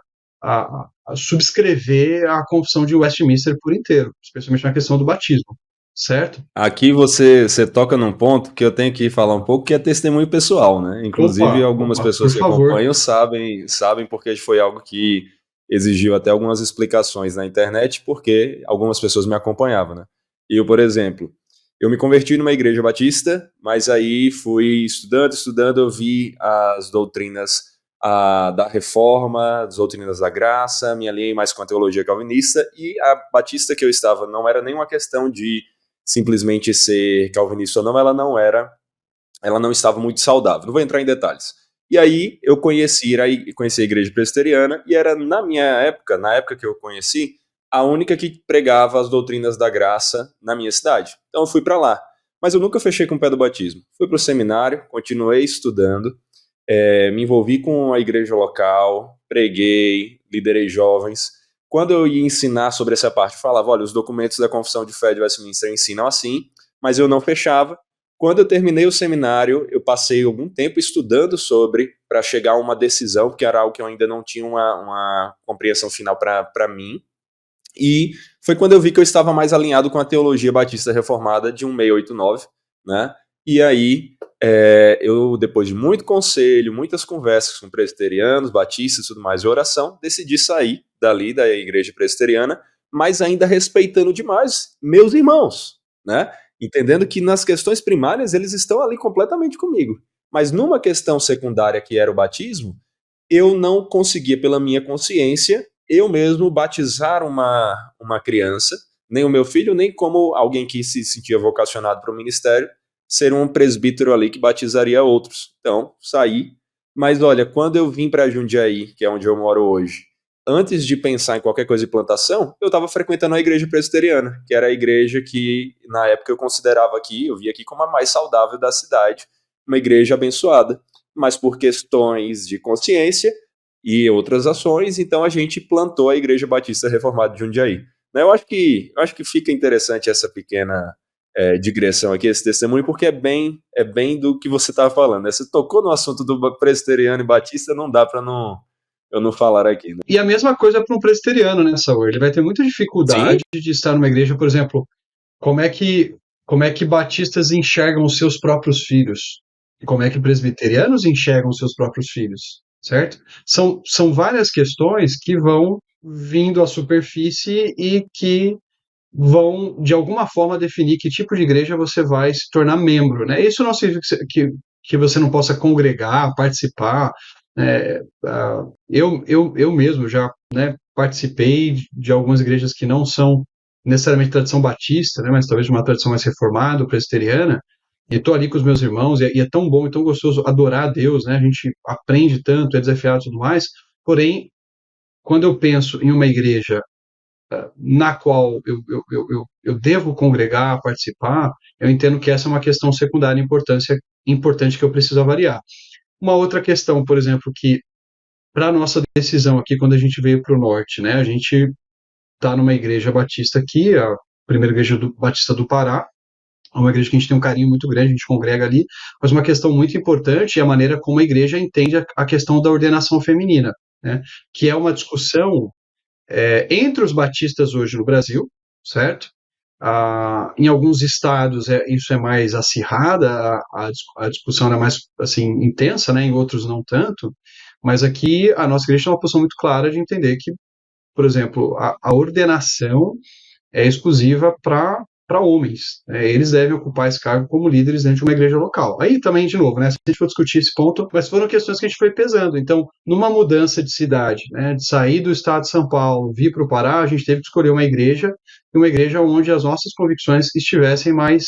subscrever a confissão de Westminster por inteiro, especialmente na questão do batismo, certo? Aqui você toca num ponto que eu tenho que falar um pouco, que é testemunho pessoal, né? Inclusive, algumas pessoas por que favor. acompanham sabem porque foi algo que exigiu até algumas explicações na internet, porque algumas pessoas me acompanhavam, né? E eu, por exemplo, eu me converti numa igreja batista, mas aí fui estudando, eu vi as doutrinas da reforma, as doutrinas da graça, me alinhei mais com a teologia calvinista, e a batista que eu estava não era nenhuma questão de simplesmente ser calvinista ou não, ela não estava muito saudável. Não vou entrar em detalhes. E aí eu conheci a igreja presbiteriana, e era na época que eu conheci, a única que pregava as doutrinas da graça na minha cidade. Então eu fui para lá. Mas eu nunca fechei com o pé do batismo. Fui para o seminário, continuei estudando, me envolvi com a igreja local, preguei, liderei jovens. Quando eu ia ensinar sobre essa parte, eu falava, olha, os documentos da Confissão de Fé de Westminster ensinam assim, mas eu não fechava. Quando eu terminei o seminário, eu passei algum tempo estudando para chegar a uma decisão, porque era algo que eu ainda não tinha uma compreensão final para mim. E foi quando eu vi que eu estava mais alinhado com a teologia batista reformada de 1689, né? E aí, eu, depois de muito conselho, muitas conversas com presbiterianos, batistas e tudo mais, e oração, decidi sair dali da igreja presbiteriana, mas ainda respeitando demais meus irmãos, né? Entendendo que nas questões primárias eles estão ali completamente comigo. Mas numa questão secundária, que era o batismo, eu não conseguia, pela minha consciência, eu mesmo batizar uma criança, nem o meu filho, nem como alguém que se sentia vocacionado para o ministério, ser um presbítero ali que batizaria outros. Então, saí. Mas olha, quando eu vim para Jundiaí, que é onde eu moro hoje, antes de pensar em qualquer coisa de plantação, eu estava frequentando a igreja presbiteriana, que era a igreja que, na época, eu considerava aqui, eu via aqui como a mais saudável da cidade, uma igreja abençoada. Mas por questões de consciência e outras ações, então a gente plantou a Igreja Batista Reformada de Jundiaí. Eu acho que fica interessante essa pequena digressão aqui, esse testemunho, porque é bem do que você estava falando, né? Você tocou no assunto do presbiteriano e batista, não dá para eu não falar aqui, né? E a mesma coisa para um presbiteriano, né, Saúl? Ele vai ter muita dificuldade de estar numa igreja, por exemplo, como é que batistas enxergam os seus próprios filhos? E como é que presbiterianos enxergam os seus próprios filhos? Certo? São várias questões que vão vindo à superfície e que vão, de alguma forma, definir que tipo de igreja você vai se tornar membro, né? Isso não significa que você não possa congregar, participar. Eu mesmo já, né, participei de algumas igrejas que não são necessariamente tradição batista, né, mas talvez de uma tradição mais reformada, presbiteriana, e estou ali com os meus irmãos, e é tão bom e tão gostoso adorar a Deus, né, a gente aprende tanto, é desafiado e tudo mais, porém, quando eu penso em uma igreja na qual eu devo congregar, participar, eu entendo que essa é uma questão secundária importante que eu preciso avaliar. Uma outra questão, por exemplo, que para a nossa decisão aqui, quando a gente veio para o norte, né, a gente está numa igreja batista aqui, a primeira igreja batista do Pará, é uma igreja que a gente tem um carinho muito grande, a gente congrega ali, mas uma questão muito importante é a maneira como a igreja entende a questão da ordenação feminina, né, que é uma discussão entre os batistas hoje no Brasil, certo? Em alguns estados isso é mais acirrada, a discussão é mais assim, intensa, né? Em outros não tanto, mas aqui a nossa igreja tem uma posição muito clara de entender que, por exemplo, a ordenação é exclusiva para homens. Eles devem ocupar esse cargo como líderes dentro de uma igreja local. Aí também, de novo, né, se a gente for discutir esse ponto, mas foram questões que a gente foi pesando. Então, numa mudança de cidade, né, de sair do estado de São Paulo, vir para o Pará, a gente teve que escolher uma igreja onde as nossas convicções estivessem mais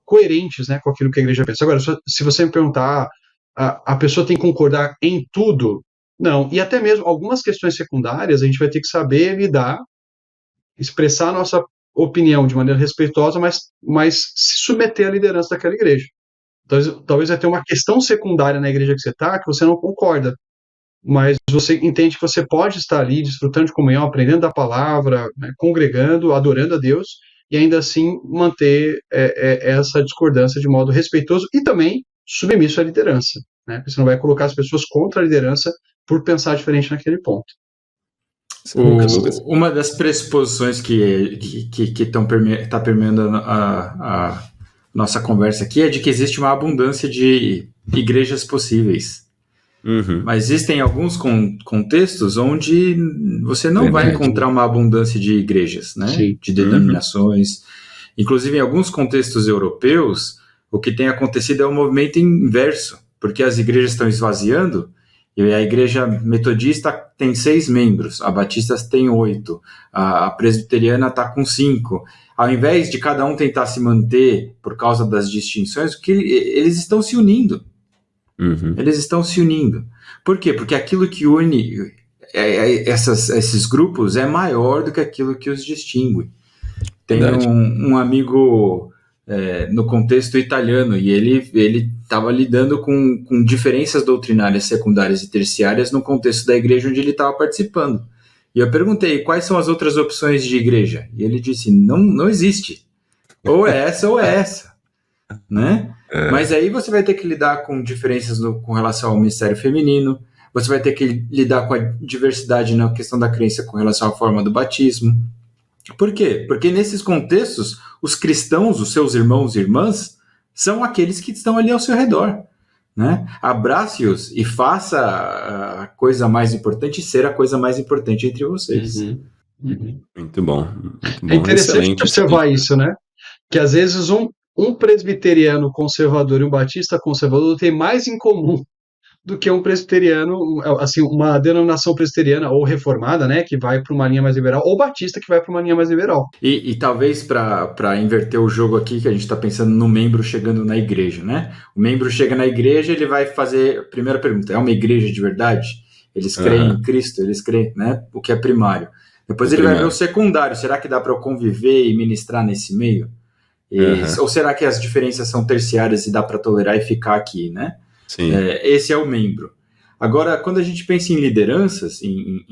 coerentes, né, com aquilo que a igreja pensa. Agora, se você me perguntar, a pessoa tem que concordar em tudo? Não. E até mesmo algumas questões secundárias a gente vai ter que saber lidar, expressar a nossa opinião de maneira respeitosa, mas se submeter à liderança daquela igreja. Talvez vai ter uma questão secundária na igreja que você está que você não concorda. mas você entende que você pode estar ali desfrutando de comunhão, aprendendo da palavra, né, congregando, adorando a Deus, e ainda assim manter essa discordância de modo respeitoso e também submisso à liderança, né? Porque você não vai colocar as pessoas contra a liderança por pensar diferente naquele ponto. Lucas. Uma das pressuposições que está permeando a nossa conversa aqui é de que existe uma abundância de igrejas possíveis. Uhum. Mas existem alguns contextos onde você não vai encontrar uma abundância de igrejas, né? Sim. De denominações. Inclusive, em alguns contextos europeus, o que tem acontecido é um movimento inverso, porque as igrejas estão esvaziando e a igreja metodista tem 6 membros, a batista tem 8, a presbiteriana está com 5. Ao invés de cada um tentar se manter por causa das distinções, eles estão se unindo. Uhum. Eles estão se unindo. Por quê? Porque aquilo que une esses grupos é maior do que aquilo que os distingue. Tem um amigo no contexto italiano e ele estava lidando com diferenças doutrinárias secundárias e terciárias no contexto da igreja onde ele estava participando. E eu perguntei, quais são as outras opções de igreja? E ele disse, não existe. Ou é essa ou é essa. Né? Mas aí você vai ter que lidar com diferenças com relação ao ministério feminino, você vai ter que lidar com a diversidade na questão da crença com relação à forma do batismo. Por quê? Porque nesses contextos, os cristãos, os seus irmãos e irmãs, são aqueles que estão ali ao seu redor. Né? Abrace-os e faça a coisa mais importante ser a coisa mais importante entre vocês. Muito bom. É interessante observar isso, né? Que às vezes um presbiteriano conservador e um batista conservador têm mais em comum do que um presbiteriano, assim, uma denominação presbiteriana ou reformada, né, que vai para uma linha mais liberal, ou batista que vai para uma linha mais liberal. E talvez para inverter o jogo aqui, que a gente está pensando no membro chegando na igreja, né? O membro chega na igreja, ele vai fazer a primeira pergunta, é uma igreja de verdade? Eles creem em Cristo, eles creem, né? O que é primário. Depois ele vai ver o secundário, será que dá para eu conviver e ministrar nesse meio? Ou será que as diferenças são terciárias e dá para tolerar e ficar aqui, né? Sim. Esse é o membro. Agora, quando a gente pensa em lideranças, em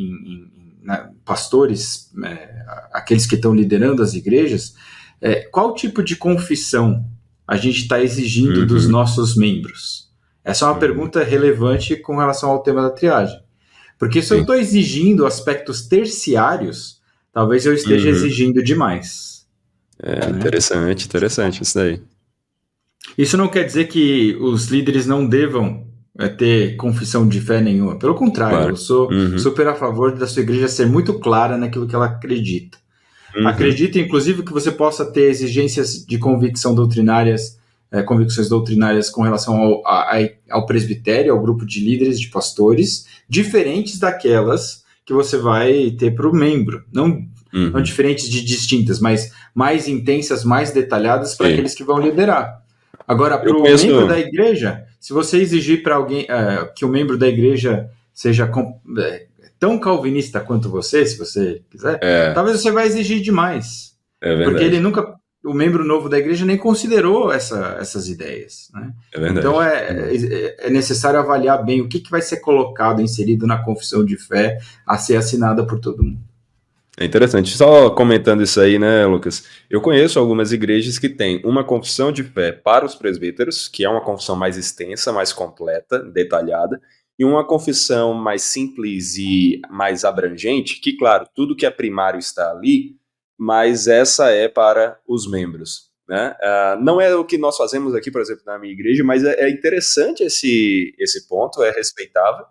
pastores, aqueles que estão liderando as igrejas, qual tipo de confissão a gente está exigindo dos nossos membros? Essa é uma pergunta relevante com relação ao tema da triagem. Porque se eu estou exigindo aspectos terciários, talvez eu esteja exigindo demais. Interessante isso daí. Isso não quer dizer que os líderes não devam ter confissão de fé nenhuma. Pelo contrário, eu sou super a favor da sua igreja ser muito clara naquilo que ela acredita. Acredito, inclusive, que você possa ter exigências de convicções doutrinárias com relação ao presbitério, ao grupo de líderes, de pastores, diferentes daquelas que você vai ter para o membro. Não diferentes de distintas, mas mais intensas, mais detalhadas para aqueles que vão liderar. Agora, para o membro da igreja, se você exigir para alguém que o membro da igreja seja tão calvinista quanto você, se você quiser, talvez você vai exigir demais. Porque o membro novo da igreja nem considerou essas ideias. Né? Então, é necessário avaliar bem o que vai ser colocado, inserido na confissão de fé a ser assinada por todo mundo. É interessante. Só comentando isso aí, né, Lucas? Eu conheço algumas igrejas que têm uma confissão de fé para os presbíteros, que é uma confissão mais extensa, mais completa, detalhada, e uma confissão mais simples e mais abrangente, que, claro, tudo que é primário está ali, mas essa é para os membros. Né? Não é o que nós fazemos aqui, por exemplo, na minha igreja, mas é interessante esse ponto, é respeitável,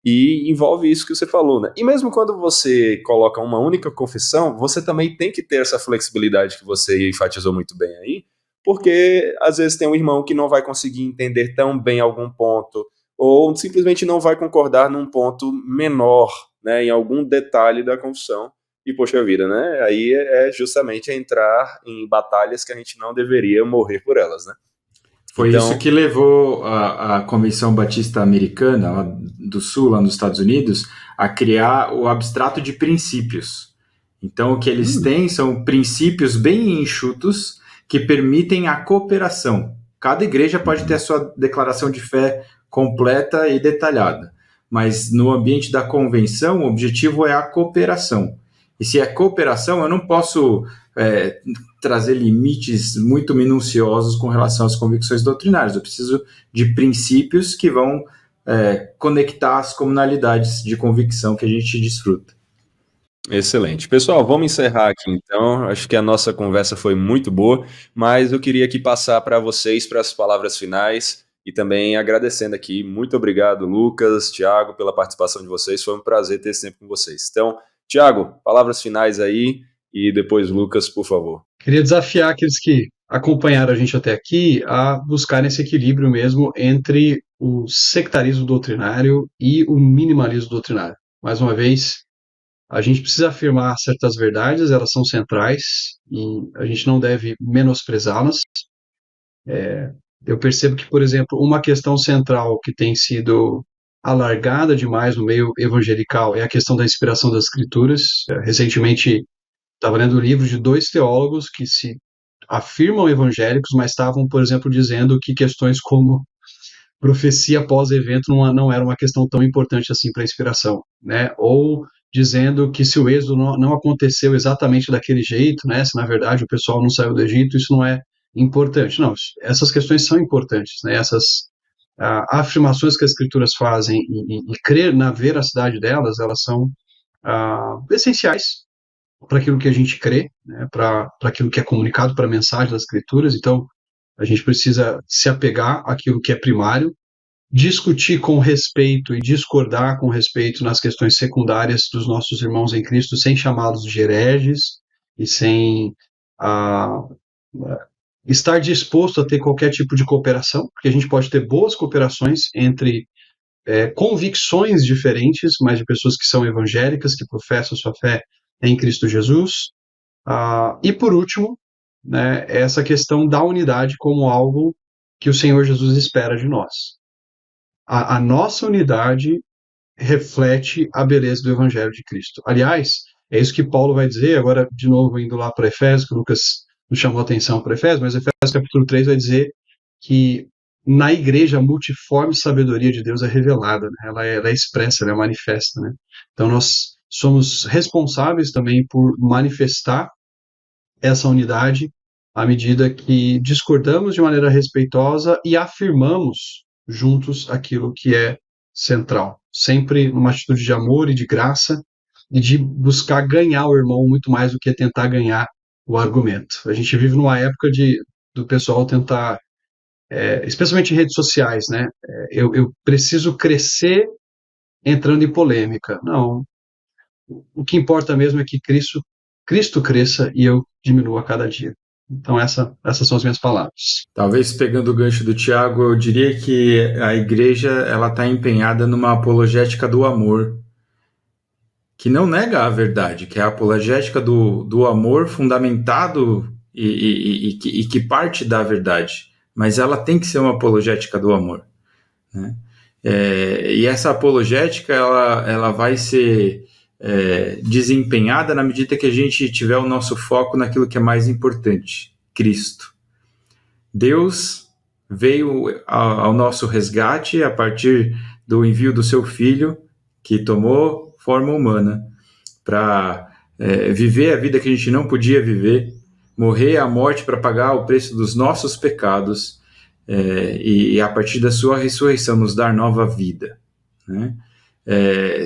e envolve isso que você falou, né? E mesmo quando você coloca uma única confissão, você também tem que ter essa flexibilidade que você enfatizou muito bem aí, porque às vezes tem um irmão que não vai conseguir entender tão bem algum ponto, ou simplesmente não vai concordar num ponto menor, né, em algum detalhe da confissão, e poxa vida, né? Aí é justamente entrar em batalhas que a gente não deveria morrer por elas, né? Foi isso que levou a Convenção Batista Americana, lá do Sul, lá nos Estados Unidos, a criar o abstrato de princípios. Então, o que eles têm são princípios bem enxutos que permitem a cooperação. Cada igreja pode ter a sua declaração de fé completa e detalhada, mas no ambiente da convenção, o objetivo é a cooperação. E se é cooperação, eu não posso trazer limites muito minuciosos com relação às convicções doutrinárias. Eu preciso de princípios que vão conectar as comunalidades de convicção que a gente desfruta. Excelente. Pessoal, vamos encerrar aqui então. Acho que a nossa conversa foi muito boa, mas eu queria aqui passar para vocês para as palavras finais e também agradecendo aqui. Muito obrigado, Lucas, Tiago, pela participação de vocês. Foi um prazer ter esse tempo com vocês. Então, Tiago, palavras finais aí e depois Lucas, por favor. Queria desafiar aqueles que acompanharam a gente até aqui a buscar esse equilíbrio mesmo entre o sectarismo doutrinário e o minimalismo doutrinário. Mais uma vez, a gente precisa afirmar certas verdades, elas são centrais e a gente não deve menosprezá-las. Eu percebo que, por exemplo, uma questão central que tem sido alargada demais no meio evangelical é a questão da inspiração das escrituras. Recentemente, estava lendo o livro de 2 teólogos que se afirmam evangélicos, mas estavam, por exemplo, dizendo que questões como profecia pós-evento não era uma questão tão importante assim para a inspiração, né? Ou dizendo que se o êxodo não aconteceu exatamente daquele jeito, né? Se na verdade o pessoal não saiu do Egito, isso não é importante. Não, essas questões são importantes, né? Essas afirmações que as escrituras fazem e crer na veracidade delas, elas são essenciais para aquilo que a gente crê, né? Para aquilo que é comunicado, para a mensagem das escrituras. Então, a gente precisa se apegar àquilo que é primário, discutir com respeito e discordar com respeito nas questões secundárias dos nossos irmãos em Cristo, sem chamá-los de hereges e sem estar disposto a ter qualquer tipo de cooperação, porque a gente pode ter boas cooperações entre convicções diferentes, mas de pessoas que são evangélicas, que professam sua fé em Cristo Jesus. E por último, né, essa questão da unidade como algo que o Senhor Jesus espera de nós. A nossa unidade reflete a beleza do Evangelho de Cristo. Aliás, é isso que Paulo vai dizer, agora de novo indo lá para Efésios, que o Lucas nos chamou a atenção para Efésios, mas Efésios capítulo 3 vai dizer que na igreja a multiforme sabedoria de Deus é revelada, né? Ela é expressa, ela é manifesta, né? Então nós somos responsáveis também por manifestar essa unidade à medida que discordamos de maneira respeitosa e afirmamos juntos aquilo que é central, sempre numa atitude de amor e de graça e de buscar ganhar o irmão muito mais do que tentar ganhar o argumento. A gente vive numa época do pessoal tentar, especialmente em redes sociais, né? Eu preciso crescer entrando em polêmica. Não. O que importa mesmo é que Cristo cresça e eu diminua a cada dia. Então essas são as minhas palavras. Talvez pegando o gancho do Tiago, eu diria que a igreja ela está empenhada numa apologética do amor, que não nega a verdade, que é a apologética do amor fundamentado e que parte da verdade, mas ela tem que ser uma apologética do amor, né? E essa apologética ela vai ser desempenhada na medida que a gente tiver o nosso foco naquilo que é mais importante, Cristo. Deus veio ao nosso resgate a partir do envio do seu Filho, que tomou forma humana, para viver a vida que a gente não podia viver, morrer a morte para pagar o preço dos nossos pecados, e a partir da sua ressurreição nos dar nova vida, né?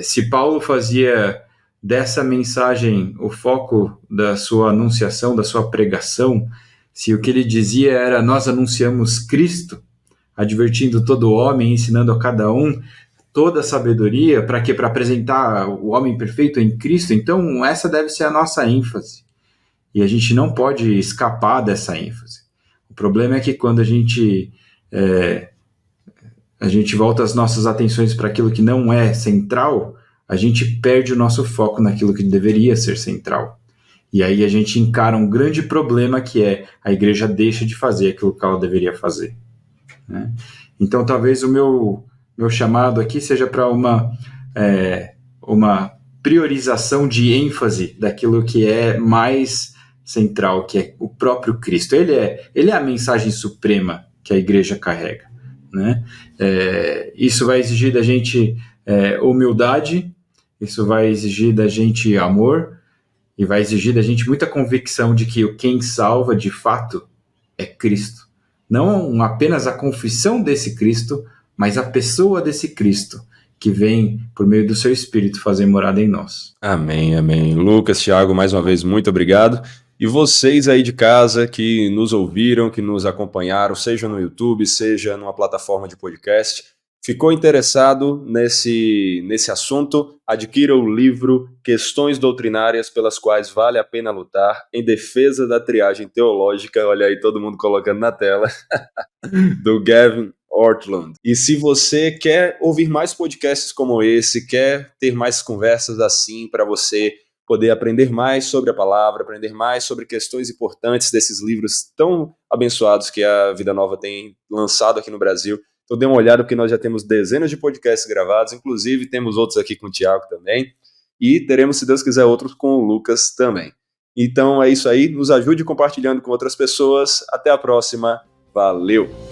Se Paulo fazia dessa mensagem o foco da sua anunciação, da sua pregação, se o que ele dizia era nós anunciamos Cristo, advertindo todo homem, ensinando a cada um toda a sabedoria, para quê? Para apresentar o homem perfeito em Cristo. Então essa deve ser a nossa ênfase, e a gente não pode escapar dessa ênfase. O problema é que quando a gente volta as nossas atenções para aquilo que não é central, a gente perde o nosso foco naquilo que deveria ser central. E aí a gente encara um grande problema, que é a igreja deixa de fazer aquilo que ela deveria fazer, né? Então talvez o meu chamado aqui seja para uma priorização de ênfase daquilo que é mais central, que é o próprio Cristo. Ele é a mensagem suprema que a igreja carrega, né? Isso vai exigir da gente humildade, isso vai exigir da gente amor e vai exigir da gente muita convicção de que quem salva de fato é Cristo. Não apenas a confissão desse Cristo, mas a pessoa desse Cristo, que vem por meio do seu Espírito fazer morada em nós. Amém, amém. Lucas, Thiago, mais uma vez, muito obrigado. E vocês aí de casa que nos ouviram, que nos acompanharam, seja no YouTube, seja numa plataforma de podcast, ficou interessado nesse assunto, adquira o livro Questões Doutrinárias pelas quais vale a pena lutar em defesa da triagem teológica, olha aí todo mundo colocando na tela, do Gavin Ortlund. E se você quer ouvir mais podcasts como esse, quer ter mais conversas assim para você poder aprender mais sobre a palavra, aprender mais sobre questões importantes desses livros tão abençoados que a Vida Nova tem lançado aqui no Brasil, então dê uma olhada porque nós já temos dezenas de podcasts gravados, inclusive temos outros aqui com o Thiago também, e teremos, se Deus quiser, outros com o Lucas também. Então é isso aí, nos ajude compartilhando com outras pessoas. Até a próxima, valeu!